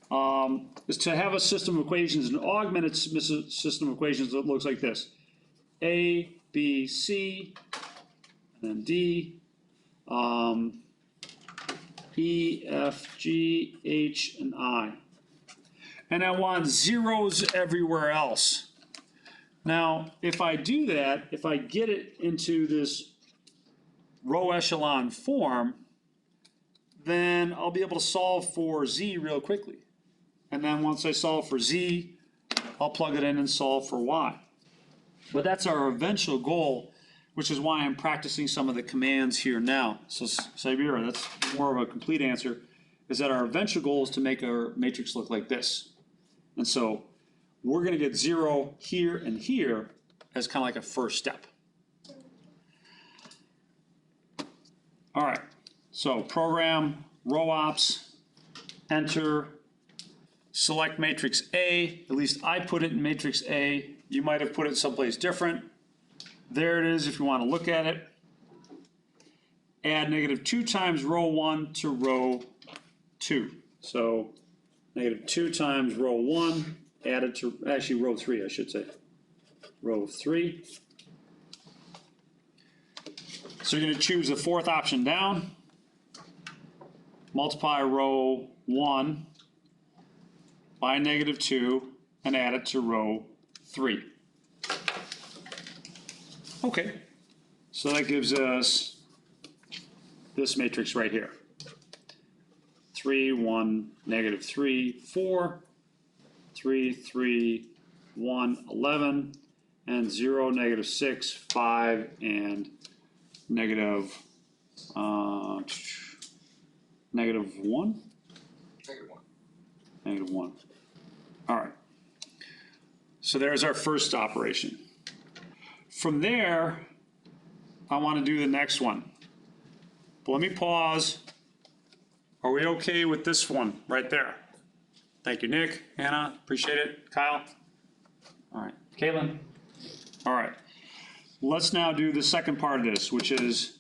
have a system of equations, an augmented system of equations that looks like this: A, B, C, and then D, E, F, G, H, and I. And I want zeros everywhere else. Now, if I do that, if I get it into this row echelon form, then I'll be able to solve for Z real quickly. And then once I solve for Z, I'll plug it in and solve for Y. But that's our eventual goal, which is why I'm practicing some of the commands here now. So Sibera, that's more of a complete answer, is that our eventual goal is to make our matrix look like this. And so we're gonna get 0 here and here as kind of like a first step. All right, so program, row ops, enter, select matrix A. At least I put it in matrix A. You might have put it someplace different. There it is if you want to look at it. Add -2 times row 1 to row 2. So -2 times row 1 added to, actually row 3 I should say. Row 3. So you're going to choose the fourth option down. Multiply row 1 by -2 and add it to row 3. Okay, so that gives us this matrix right here. 3, 1, -3, 4, 3, 3, 1, 11, and 0, -6, 5, and -1. -1. -1. All right. So there's our first operation. From there, I want to do the next one. But let me pause. Are we okay with this one right there? Thank you, Nick, Hannah, appreciate it. Kyle? All right, Caitlin? All right. Let's now do the second part of this, which is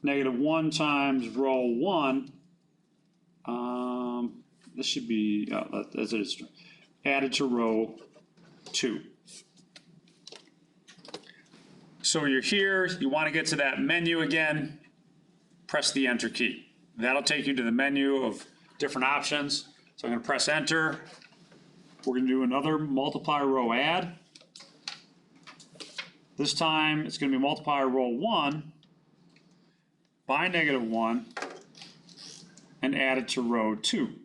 -1 times row 1. This should be, as it is, added to row 2. So you're here, you want to get to that menu again, press the enter key. That'll take you to the menu of different options. So I'm going to press enter. We're going to do another multiply row add. This time it's going to be multiply row 1 by -1 and add it to row 2.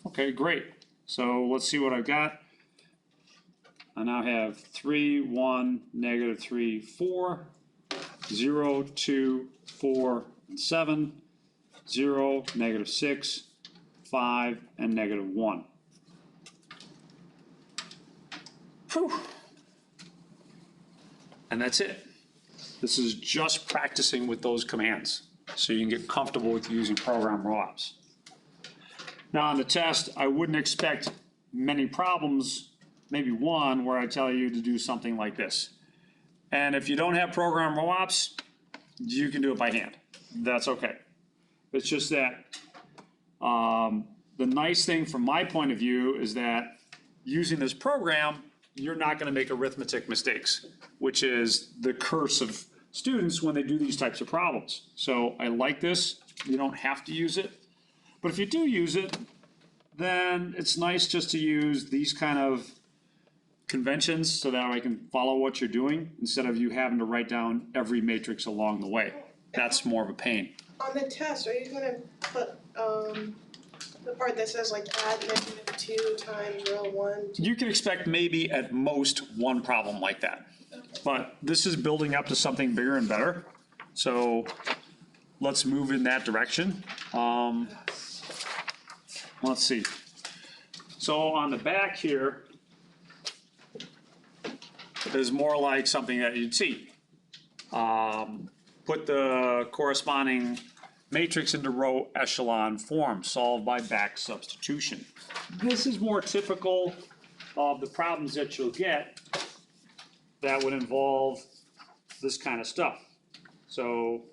Okay, great. So let's see what I've got. I now have 3, 1, -3, 4, 0, 2, 4, and 7, 0, -6, 5, and -1. Whew. And that's it. This is just practicing with those commands so you can get comfortable with using program row ops. Now on the test, I wouldn't expect many problems, maybe one where I tell you to do something like this. And if you don't have program row ops, you can do it by hand. That's okay. It's just that the nice thing from my point of view is that using this program, you're not going to make arithmetic mistakes, which is the curse of students when they do these types of problems. So I like this. You don't have to use it. But if you do use it, then it's nice just to use these kind of conventions so that I can follow what you're doing instead of you having to write down every matrix along the way. That's more of a pain. On the test, are you gonna put, the part that says like add -2 times row 1? You can expect maybe at most one problem like that. But this is building up to something bigger and better. So let's move in that direction. Let's see. So on the back here is more like something that you'd see. Put the corresponding matrix into row echelon form, solved by back substitution. This is more typical of the problems that you'll get that would involve this kind of stuff. So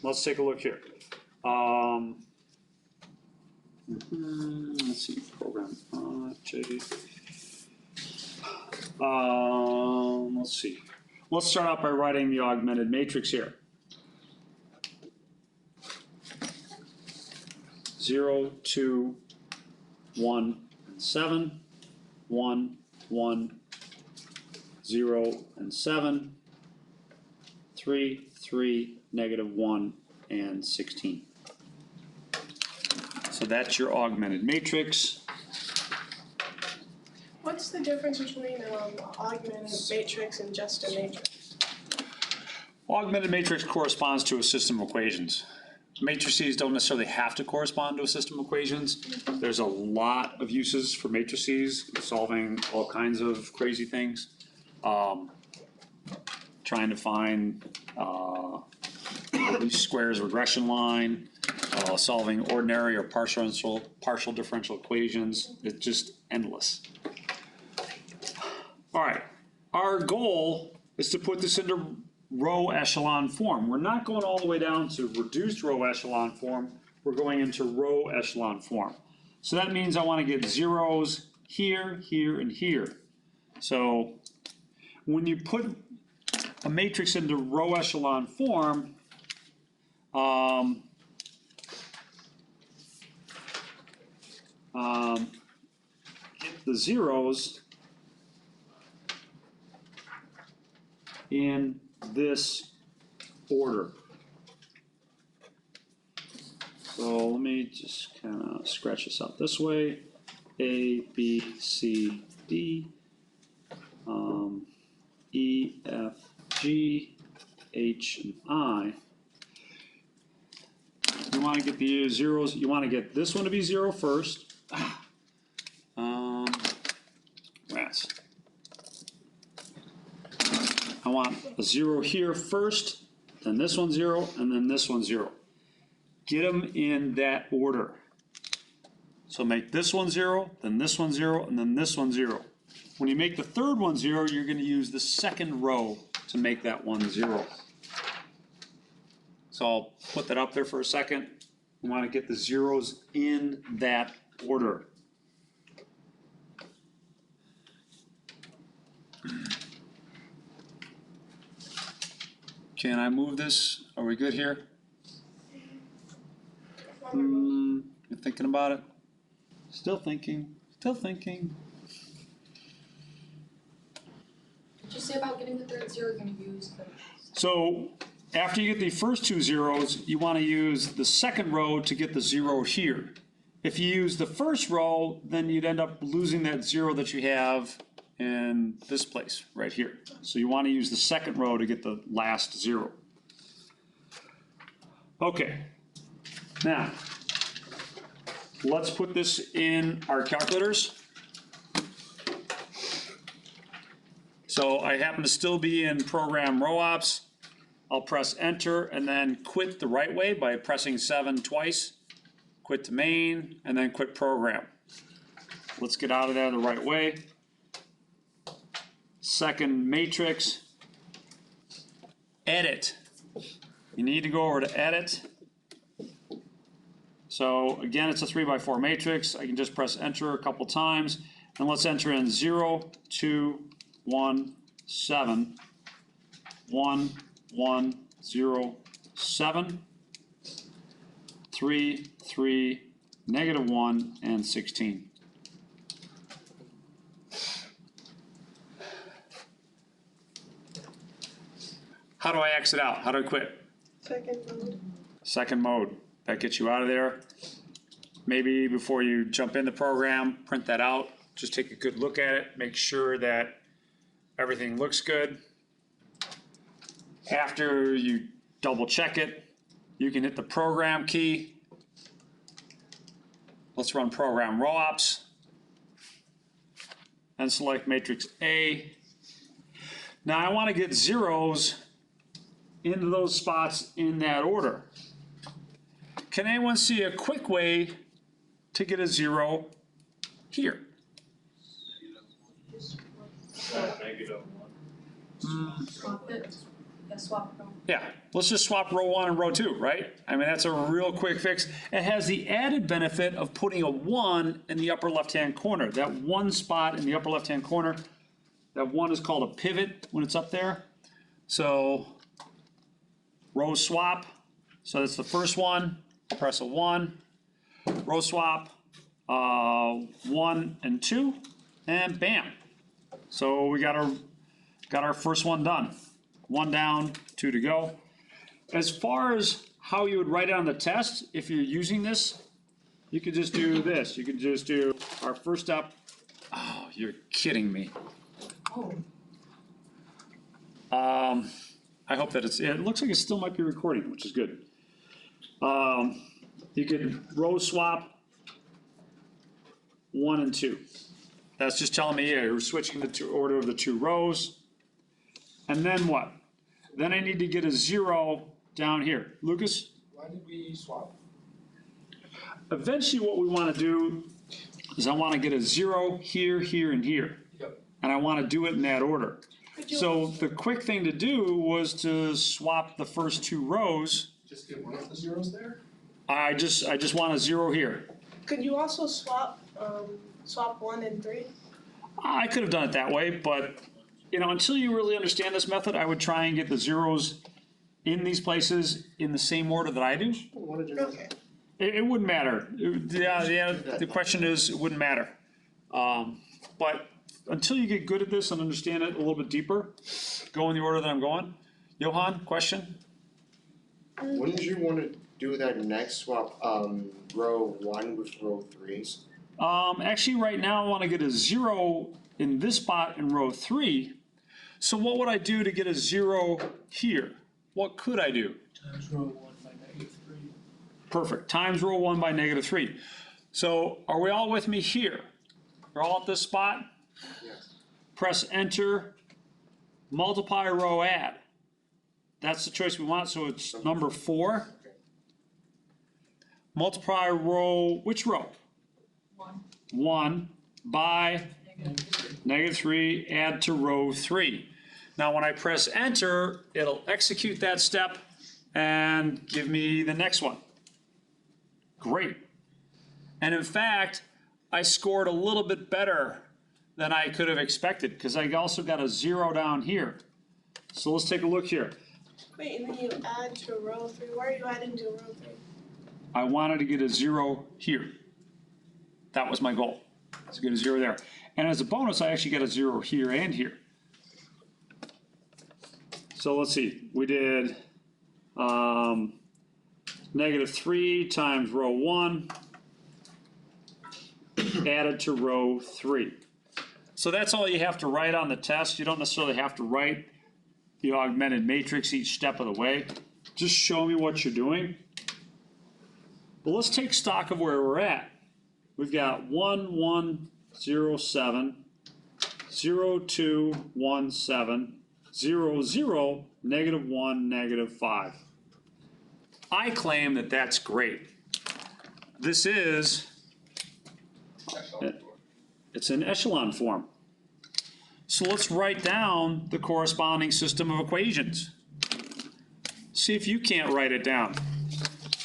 let's take a look here. Let's see, program let's see. Let's start out by writing the augmented matrix here. 0, 2, 1, and 7, 1, 1, 0, and 7, 3, 3, -1, and 16. So that's your augmented matrix. What's the difference between augmented matrix and just a matrix? Augmented matrix corresponds to a system of equations. Matrices don't necessarily have to correspond to a system of equations. There's a lot of uses for matrices, solving all kinds of crazy things. Trying to find least squares regression line, solving ordinary or partial differential equations. It's just endless. All right, our goal is to put this into row echelon form. We're not going all the way down to reduced row echelon form. We're going into row echelon form. So that means I want to get zeros here, here, and here. So when you put a matrix into row echelon form, get the zeros in this order. So let me just kind of scratch this out this way. A, B, C, D, E, F, G, H, and I. You want to get the zeros, you want to get this one to be 0 first. Rats. I want a 0 here first, then this one 0, and then this one 0. Get them in that order. So make this one 0, then this one 0, and then this one 0. When you make the third one 0, you're going to use the second row to make that one 0. So I'll put that up there for a second. We want to get the zeros in that order. Can I move this? Are we good here? You're thinking about it? Still thinking, still thinking. Did you say about getting the third zero, you're going to use the... So after you get the first two zeros, you want to use the second row to get the 0 here. If you use the first row, then you'd end up losing that 0 that you have in this place right here. So you want to use the second row to get the last 0. Okay, now let's put this in our calculators. So I happen to still be in program row ops. I'll press enter and then quit the right way by pressing 7 twice. Quit to main and then quit program. Let's get out of there the right way. Second matrix, edit. You need to go over to edit. So again, it's a 3x4 matrix. I can just press enter a couple times, and let's enter in 0, 2, 1, 7, 1, 1, 0, 7, 3, 3, -1, and 16. How do I exit out? How do I quit? Second mode. Second mode, that gets you out of there. Maybe before you jump in the program, print that out. Just take a good look at it, make sure that everything looks good. After you double check it, you can hit the program key. Let's run program row ops and select matrix A. Now I want to get zeros into those spots in that order. Can anyone see a quick way to get a 0 here? -1. Swap it. Yeah, swap them. Yeah, let's just swap row 1 and row 2, right? I mean, that's a real quick fix. It has the added benefit of putting a 1 in the upper left-hand corner. That one spot in the upper left-hand corner, that 1 is called a pivot when it's up there. So, row swap, so that's the first one. Press a 1. Row swap, 1 and 2, and bam. So we got our first one done. 1 down, 2 to go. As far as how you would write it on the test, if you're using this, you could just do this. You could just do our first step. Oh, you're kidding me. I hope that it looks like it still might be recording, which is good. You could row swap 1 and 2. That's just telling me, yeah, you're switching the order of the 2 rows. And then what? Then I need to get a 0 down here. Lucas? Why did we swap? Eventually what we want to do is I want to get a 0 here, here, and here. Yep. And I want to do it in that order. So the quick thing to do was to swap the first 2 rows. Just get one of the zeros there? I just want a 0 here. Could you also swap 1 and 3? I could have done it that way, but you know, until you really understand this method, I would try and get the zeros in these places in the same order that I do. What did you? Okay. It wouldn't matter. The question is, it wouldn't matter. But until you get good at this and understand it a little bit deeper, go in the order that I'm going. Johan, question? Wouldn't you want to do that next swap, row 1 with row 3s? Actually, right now I want to get a 0 in this spot in row 3. So what would I do to get a 0 here? What could I do? Times row 1 by -3. Perfect. Times row 1 by -3. So are we all with me here? We're all at this spot? Yes. Press enter, multiply row add. That's the choice we want, so it's number 4. Okay. Multiply row, which row? 1. 1 by -3, add to row 3. Now when I press enter, it'll execute that step and give me the next one. Great. And in fact, I scored a little bit better than I could have expected because I also got a 0 down here. So let's take a look here. Wait, and then you add to row 3. Why are you adding to row 3? I wanted to get a 0 here. That was my goal, to get a 0 there. And as a bonus, I actually got a 0 here and here. So let's see, we did -3 times row 1 added to row 3. So that's all you have to write on the test. You don't necessarily have to write the augmented matrix each step of the way. Just show me what you're doing. But let's take stock of where we're at. We've got 1, 1, 0, 7, 0, 2, 1, 7, 0, 0, -1, -5. I claim that that's great. This is, it's an echelon form. So let's write down the corresponding system of equations. See if you can't write it down.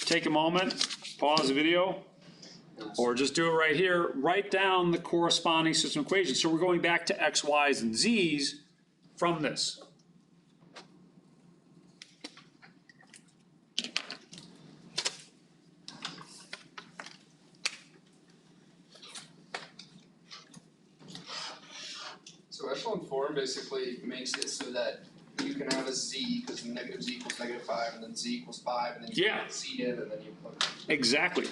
Take a moment, pause the video, or just do it right here. Write down the corresponding system of equations. So we're going back to x, y's, and z's from this. So echelon form basically makes it so that you can have a z, because negative z equals -5, and then z equals 5, and then you Yeah. put z in, and then you plug it. Exactly.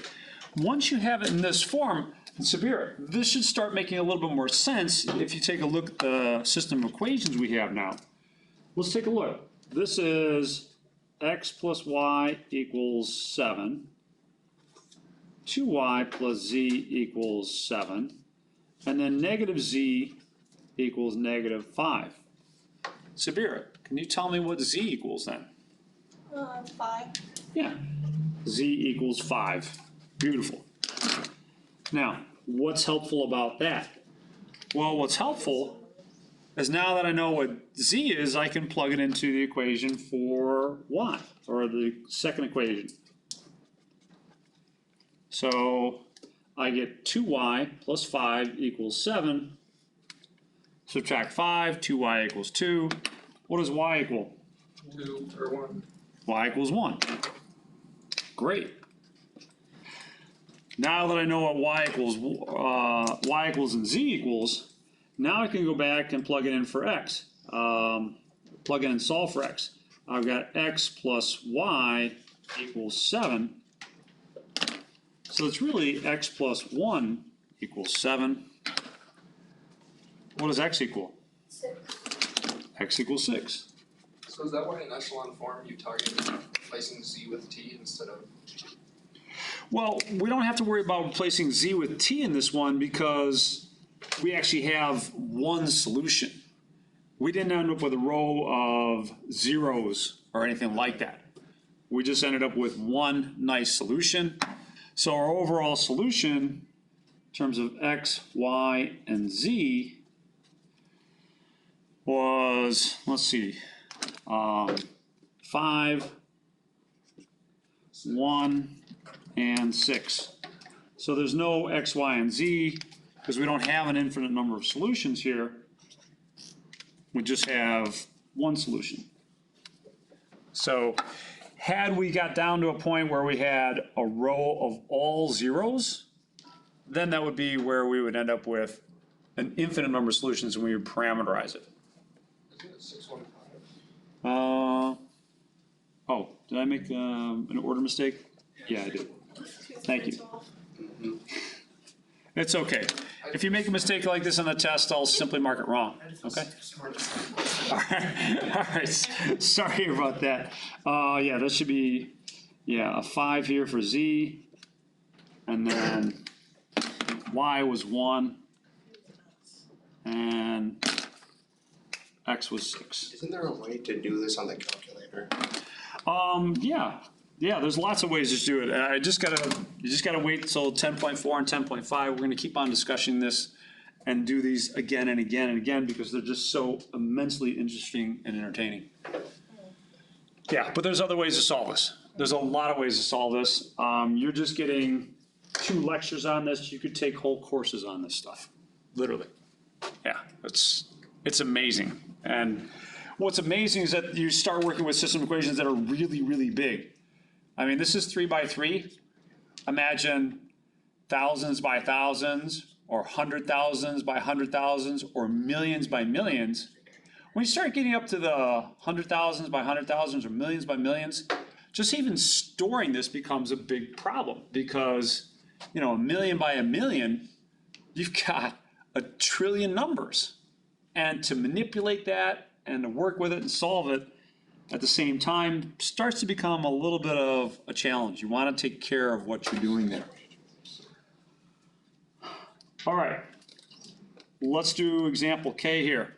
Once you have it in this form, Sabir, this should start making a little bit more sense if you take a look at the system of equations we have now. Let's take a look. This is x plus y equals 7, 2y plus z equals 7, and then negative z equals -5. Sabira, can you tell me what z equals then? 5. Yeah, z equals 5. Beautiful. Now, what's helpful about that? Well, what's helpful is now that I know what z is, I can plug it into the equation for y, or the second equation. So I get 2y plus 5 equals 7. Subtract 5, 2y equals 2. What does y equal? 2 or 1. Y equals 1. Great. Now that I know what y equals and z equals, now I can go back and plug it in for x. Plug in and solve for x. I've got x plus y equals 7. So it's really x plus 1 equals 7. What does x equal? 6. X equals 6. So is that why in echelon form you target replacing z with t instead of? Well, we don't have to worry about replacing z with t in this one because we actually have one solution. We didn't end up with a row of zeros or anything like that. We just ended up with one nice solution. So our overall solution in terms of x, y, and z was, let's see, 5, 1, and 6. So there's no x, y, and z because we don't have an infinite number of solutions here. We just have one solution. So had we got down to a point where we had a row of all zeros, then that would be where we would end up with an infinite number of solutions and we would parameterize it. Isn't it 615? Oh, did I make an order mistake? Yeah, I did. Thank you. It's okay. If you make a mistake like this on the test, I'll simply mark it wrong, okay? All right. Sorry about that. Yeah, that should be, yeah, a 5 here for z, and then y was 1, and x was 6. Isn't there a way to do this on the calculator? Yeah, there's lots of ways to do it. You just gotta wait till 10.4 and 10.5. We're gonna keep on discussing this and do these again and again and again because they're just so immensely interesting and entertaining. Yeah, but there's other ways to solve this. There's a lot of ways to solve this. You're just getting 2 lectures on this. You could take whole courses on this stuff, literally. Yeah, it's amazing. And what's amazing is that you start working with system equations that are really, really big. I mean, this is 3 by 3. Imagine thousands by thousands, or 100,000s by 100,000s, or millions by millions. When you start getting up to the 100,000s by 100,000s, or millions by millions, just even storing this becomes a big problem because, you know, a million by a million, you've got a trillion numbers. And to manipulate that and to work with it and solve it at the same time starts to become a little bit of a challenge. You want to take care of what you're doing there. All right, let's do example K here.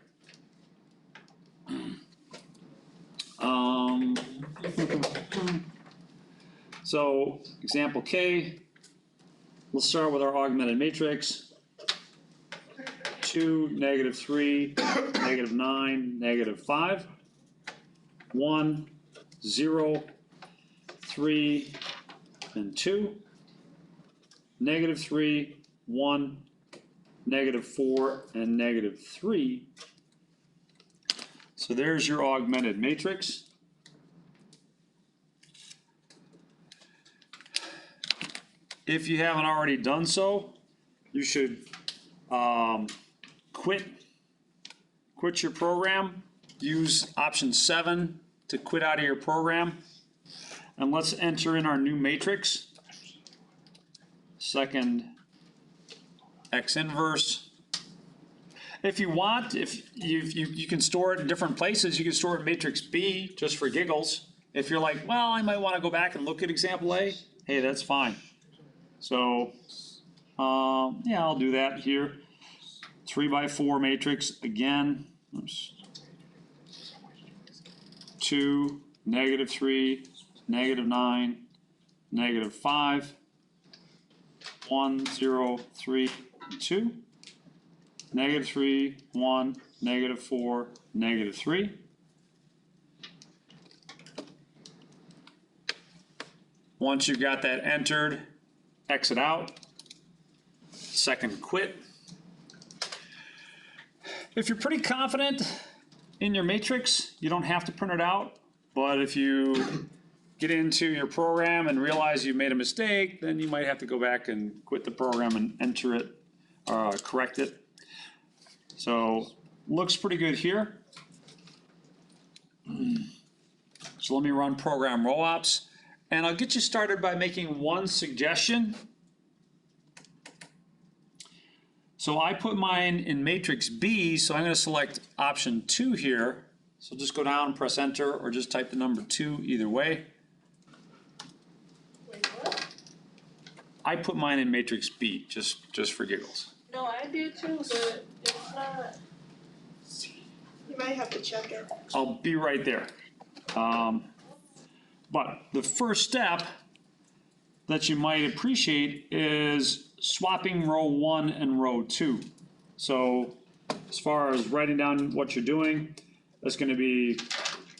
So example K, let's start with our augmented matrix. 2, -3, -9, -5. 1, 0, 3, and 2. -3, 1, -4, and -3. So there's your augmented matrix. If you haven't already done so, you should quit your program use option 7 to quit out of your program. And let's enter in our new matrix. Second X inverse. If you want, if you can store it in different places, you can store it in matrix B just for giggles. If you're like, well, I might want to go back and look at example A, hey, that's fine. So, yeah, I'll do that here. 3x4 matrix again. Oops. 2, -3, -9, -5, 1, 0, 3, 2, -3, 1, -4, -3. Once you've got that entered, exit out, second quit. If you're pretty confident in your matrix, you don't have to print it out, but if you get into your program and realize you made a mistake, then you might have to go back and quit the program and enter it, correct it. So, looks pretty good here. So let me run program row ops. And I'll get you started by making one suggestion. So I put mine in matrix B, so I'm going to select option 2 here. So just go down, press enter, or just type the number 2, either way. Wait, what? I put mine in matrix B, just for giggles. No, I did too, but it's not. You might have to check it. I'll be right there. But the first step that you might appreciate is swapping row 1 and row 2. So as far as writing down what you're doing, that's going to be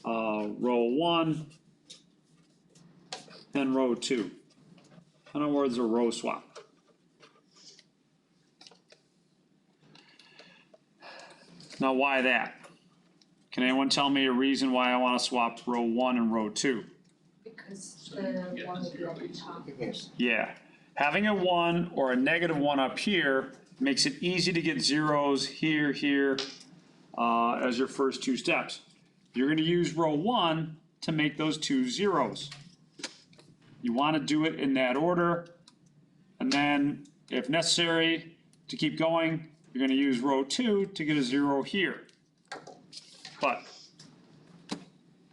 row 1 and row 2. In other words, a row swap. Now, why that? Can anyone tell me a reason why I want to swap row 1 and row 2? Because the one will be at the top. Yes. Yeah, having a 1 or a -1 up here makes it easy to get zeros here, as your first 2 steps. You're going to use row 1 to make those 2 zeros. You want to do it in that order, and then if necessary to keep going, you're going to use row 2 to get a 0 here. But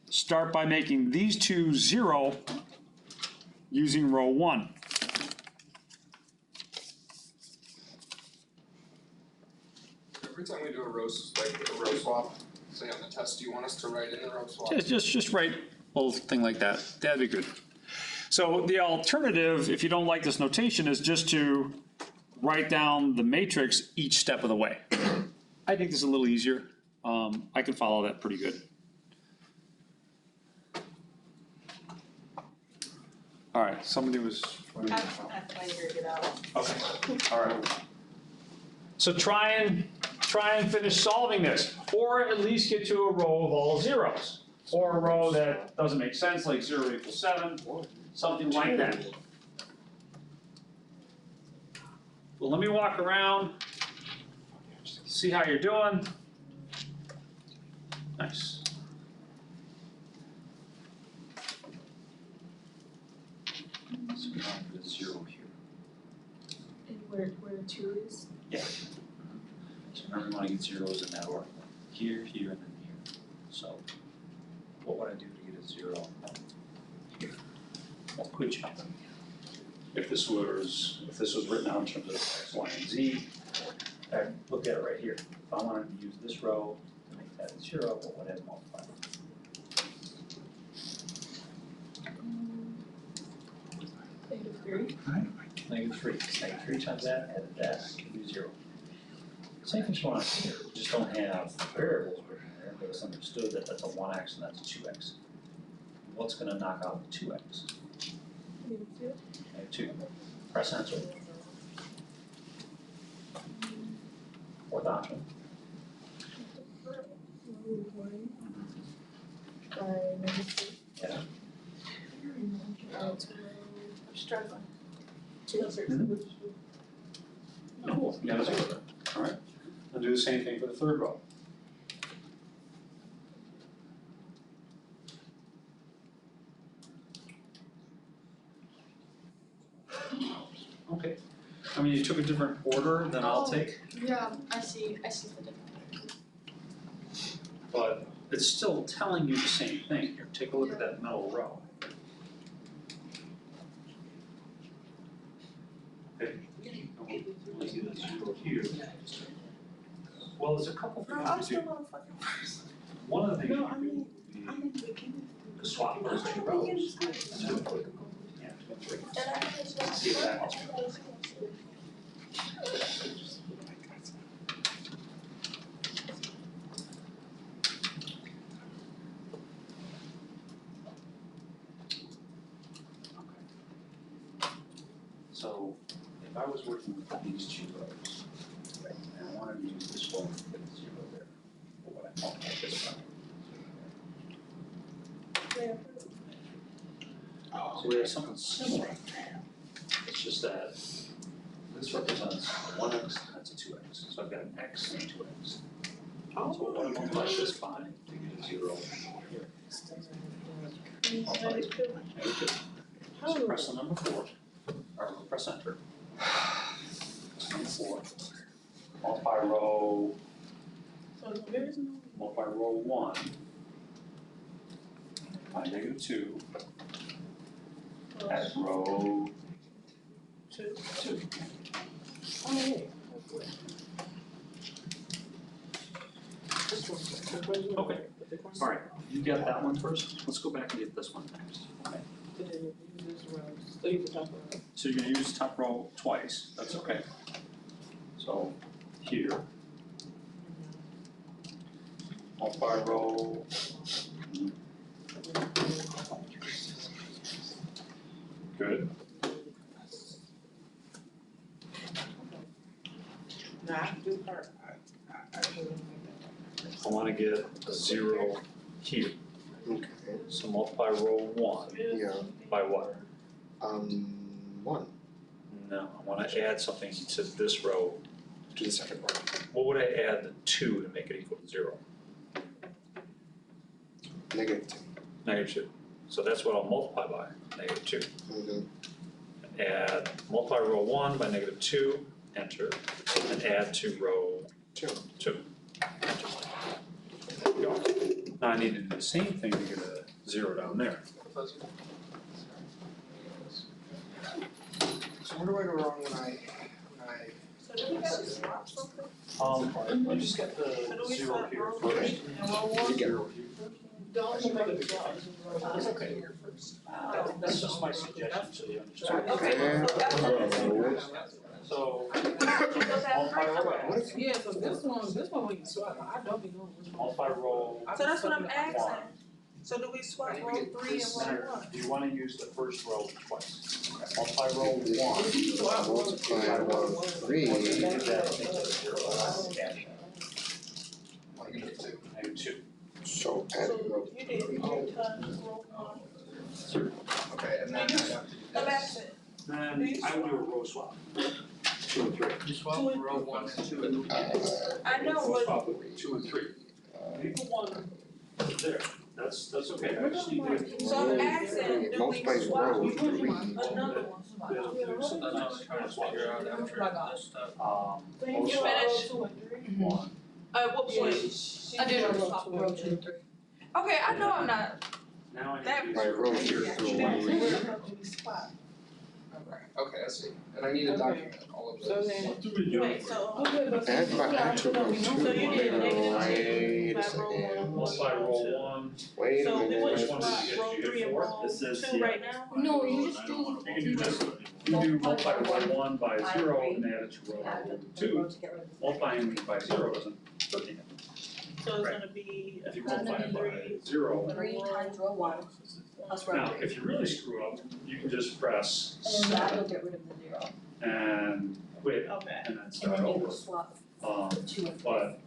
start by making these 2 0 using row 1. Every time we do a row swap, say on the test, do you want us to write in the row swap? Just write a little thing like that. That'd be good. So the alternative, if you don't like this notation, is just to write down the matrix each step of the way. I think this is a little easier. I can follow that pretty good. All right, somebody was. I figured it out. Okay, all right. So try and finish solving this, or at least get to a row of all zeros, or a row that doesn't make sense, like 0 = 7, something like that. Well, let me walk around, see how you're doing. Nice. So we have the 0 here. And where the 2 is? Yeah. So remember, you want to get zeros in that order. Here, here, and then here. So what would I do to get a 0 here? Well, quick jump. If this was written out in terms of X, Y, and Z, I'd look at it right here. If I wanted to use this row to make that a 0, what would I multiply? -3. -3. -3 times that, added that, give you 0. Same thing's going on here. We just don't have variables written there, but it's understood that that's a 1x and that's a 2x. What's going to knock out the 2x? -2. Press enter. Fourth option. Yeah. Just trying to find. Cool. Yeah, that's good. All right. I'll do the same thing for the third row. mean, you took a different order than I'll Oh. take, Yeah, I see the difference. but it's still telling you the same thing. Here, take a look at that middle row. Okay. Let's do this here. Well, there's a couple No, things I'm you still do. on fucking first. One of the things No, you I do mean, would I'm be in the beginning. to swap those two rows. And then put, yeah, 2 and 3. And I just. See if that helps. So if I was working with these two rows, and I wanted to use this one and put a 0 there, or what I call this one. So we have something similar. It's just that this represents 1x, that's a 2x. So I've got an x and a 2x. So what I multiply this by to get a 0 here. Multiply this by -2. So press the number 4, or press enter. Press number 4. Multiply row, So there is no. multiply row 1 by -2 at row 2. Oh, yeah. Okay. All right, you got that one first. Let's go back and get this one next. Okay. So you're gonna use top row twice. That's okay. So here. Multiply row. Good. Nah, I can do her. I wanna get a 0 here. Okay, So multiply row 1 yeah, by what? 1 No, I wanna add something to this row. to the second one. What would I add the 2 to make it equal to 0? -2. -2. So that's what I'll multiply by, -2. Mhm. Add, multiply row 1 by -2, enter, and add to row 2. 2. Enter. There we go. Now I need to do the same thing to get a 0 down there. So where do I go wrong when I So do we gotta swap something? You just get the So do we 0 swap here row first. 3 and row 1? Zero here. Don't make it swap. That's okay. That's just my suggestion, so you understand. Okay, so that's So, So multiply row What A, if Yeah, so this one we can swap, I don't be knowing which one. multiply row So that's what I'm 1. asking. So do we swap row 3 and row 1? Do you wanna use the first row twice? Multiply row 1. multiply row 3? Once you did that, make it a 0. -2. So add So row. you did 3 times row 1. okay, and then I have to do I'm this. asking. Then I would do a row swap. 2 and 3. You swap row 1 and 2 and 3. I know, Row but swap with 2 and 3. Leave the 1 there. That's okay. I just need to. so I'm asking, do we Multiply swap row 3. another one? That's what figure out after. So Row you swap finish? 1. At what point? I did row 2 and 3. Okay, I know I'm not. Now I That- need By to row use here your through first one. row. Okay, I see, and I need to document all of So those. then. What do we do? Wait, so. Add to row 2. So you did negative Wait two a by row second. Multiply row 1. Wait a So we minute. would Which one did swap you get? row Did you get 3 and 4? row 2 right now? No, you just do. You can do this. You do multiply row 1 by 0 and add it to row 2. Multiplying by 0 doesn't put anything. So it's gonna be a If you times multiply by 3. 0. 3 times row 1 plus row Now, 3. if you really screw up, you can just press And then that 7 will get rid of the 0. and quit Okay. and then And start then you over. will swap Um, 2 and 3. But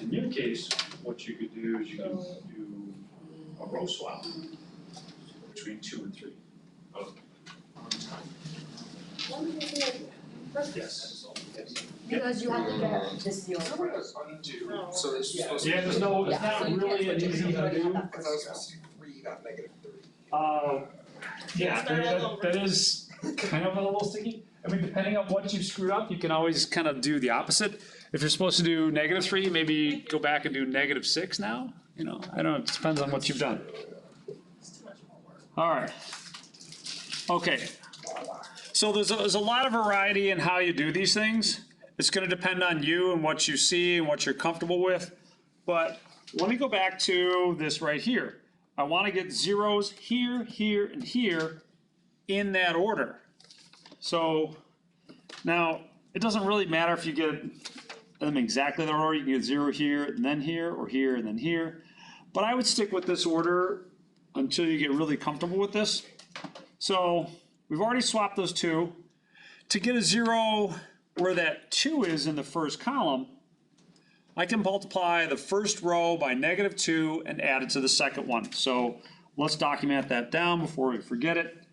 in your case, what you could do is you can do a row swap between 2 and 3. Yes. Because you have to get this 0 So we're first. gonna undo, so this is supposed to. Yeah, there's no, it's Yeah, so not you can't really an switch it easy because you to already have do. that Cause I was first supposed to read out -3. Yeah, Start all over. that is kind of a little sticky. I mean, depending on what you screwed up, you can always kind of do the opposite. If you're supposed to do -3, maybe go back and do -6 now, you know, I don't know, it depends on what you've done. All right. Okay. So there's a lot of variety in how you do these things. It's gonna depend on you and what you see and what you're comfortable with. But let me go back to this right here. I wanna get zeros here, here, and here in that order. So now, it doesn't really matter if you get them exactly that order. You can get 0 here, and then here, or here, and then here. But I would stick with this order until you get really comfortable with this. So we've already swapped those two. To get a 0 where that 2 is in the first column, I can multiply the first row by -2 and add it to the second one. So let's document that down before we forget it.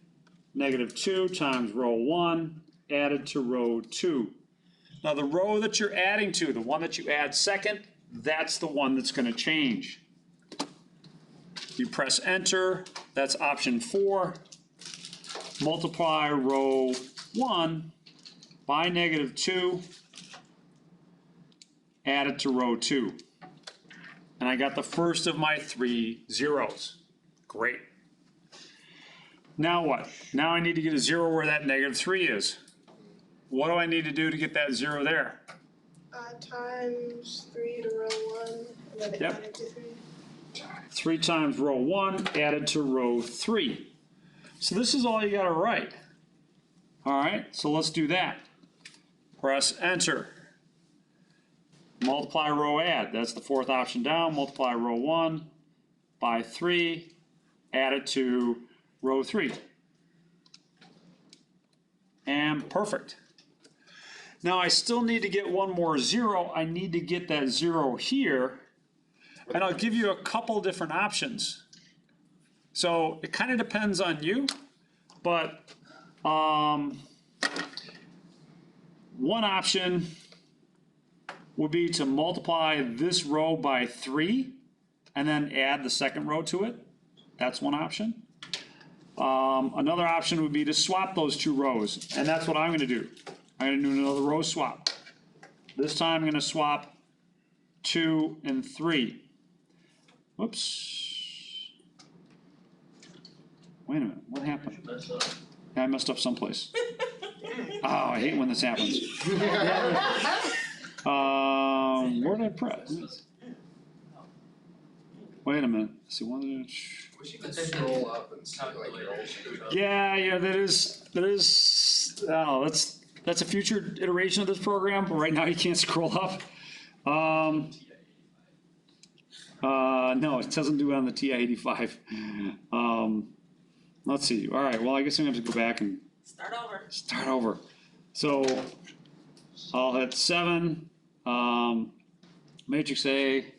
-2 times row 1 added to row 2. Now the row that you're adding to, the one that you add second, that's the one that's going to change. You press enter, that's option 4. Multiply row 1 by -2, add it to row 2. And I got the first of my 3 zeros. Great. Now what? Now I need to get a 0 where that -3 is. What do I need to do to get that 0 there? Times 3 to row 1, and then Yep. add it to 3. 3 times row 1 added to row 3. So this is all you gotta write. All right, so let's do that. Press enter. Multiply row add, that's the fourth option down. Multiply row 1 by 3, add it to row 3. And perfect. Now I still need to get one more 0. I need to get that 0 here. And I'll give you a couple different options. So it kind of depends on you, but one option would be to multiply this row by 3 and then add the second row to it. That's one option. Another option would be to swap those 2 rows, and that's what I'm going to do. I'm going to do another row swap. This time I'm going to swap 2 and 3. Whoops. Wait a minute, what happened? Yeah, I messed up someplace. Oh, I hate when this happens. Where did I press? Wait a minute. See, one. Wish you could scroll up and see like your old. Yeah, that is. Oh, that's a future iteration of this program, but right now you can't scroll up. No, it doesn't do it on the TI-85. Let's see. All right. Well, I guess I'm gonna have to go back and start over. So I'll hit 7. Matrix A.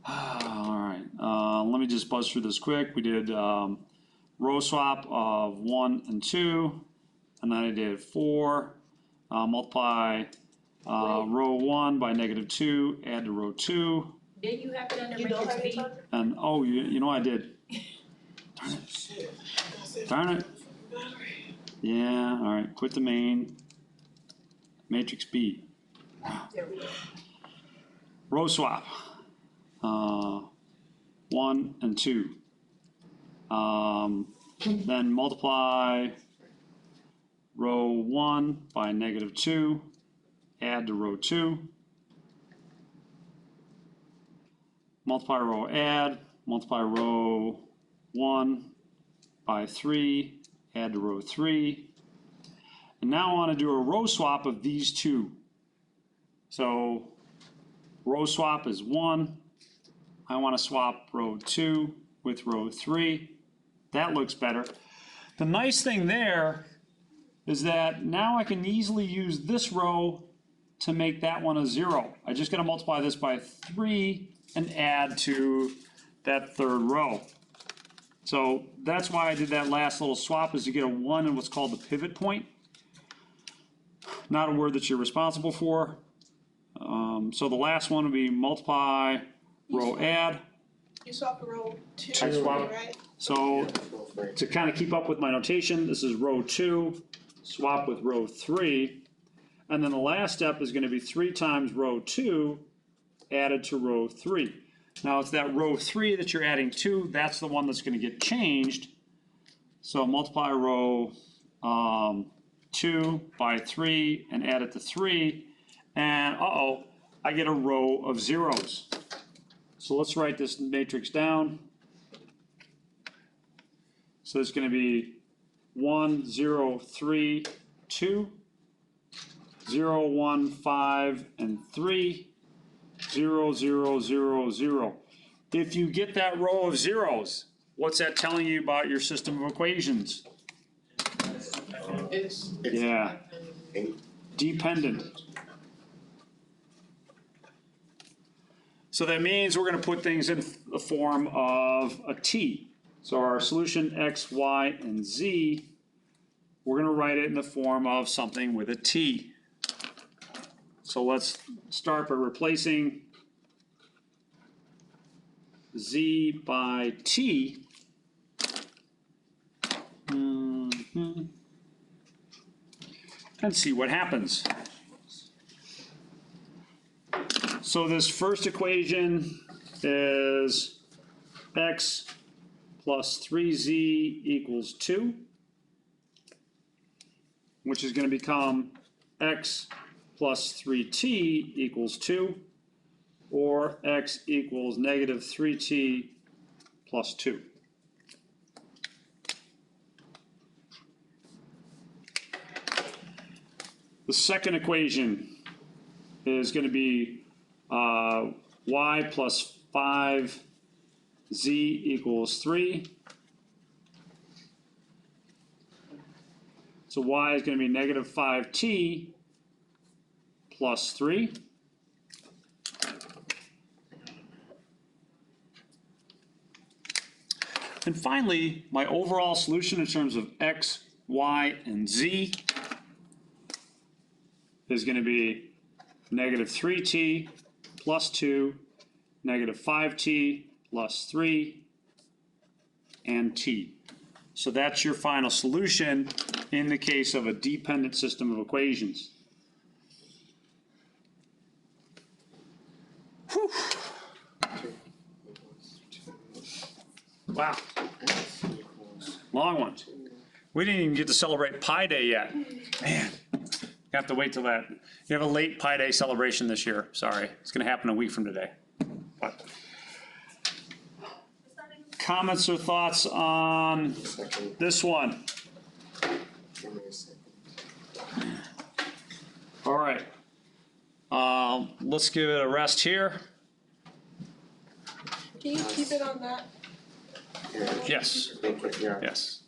All right. Let me just buzz through this quick. We did row swap of 1 and 2, and then I did 4. Multiply row 1 by -2. Add to row 2. Then you have it under You don't have matrix any B. time? And oh, you know I did. Darn it. Yeah, all right, quit the main. Matrix B. There we go. Row swap. 1 and 2. Then multiply row 1 by -2. Add to row 2. Multiply row add. Multiply row 1 by 3. Add to row 3. And now I want to do a row swap of these 2. So row swap is 1. I want to swap row 2 with row 3. That looks better. The nice thing there is that now I can easily use this row to make that one a 0. I just got to multiply this by 3 and add to that third row. So that's why I did that last little swap, is you get a 1 in what's called the pivot point. Not a word that you're responsible for. So the last one would be multiply row add. You swap to row 2, I swap. right? So to kind of keep up with my notation, this is row 2. swap with row 3. And then the last step is gonna be 3 times row 2 added to row 3. Now it's that row 3 that you're adding to, that's the one that's gonna get changed. So multiply row 2 by 3 and add it to 3. And I get a row of zeros. So let's write this matrix down. So it's gonna be 1, 0, 3, 2, 0, 1, 5, and 3, 0, 0, 0, 0. If you get that row of zeros, what's that telling you about your system of equations? It's Yeah, dependent. So that means we're gonna put things in the form of a t. So our solution x, y, and z, we're gonna write it in the form of something with a t. So let's start by replacing z by t. And see what happens. So this first equation is x plus 3z equals 2, which is going to become x plus 3t equals 2, or x equals negative 3t plus 2. The second equation is going to be y plus 5z equals 3. So y is going to be negative 5t plus 3. And finally, my overall solution in terms of x, y, and z is going to be negative 3t plus 2, negative 5t plus 3, and t. So that's your final solution in the case of a dependent system of equations. Whew. Wow, long one. We didn't even get to celebrate Pi Day yet. Man, you have to wait till that. You have a late Pi Day celebration this year. Sorry, it's going to happen a week from today. But comments or thoughts on this one? All right. Let's give it a rest here. Can you keep it on that? Yes. Yeah. Yes.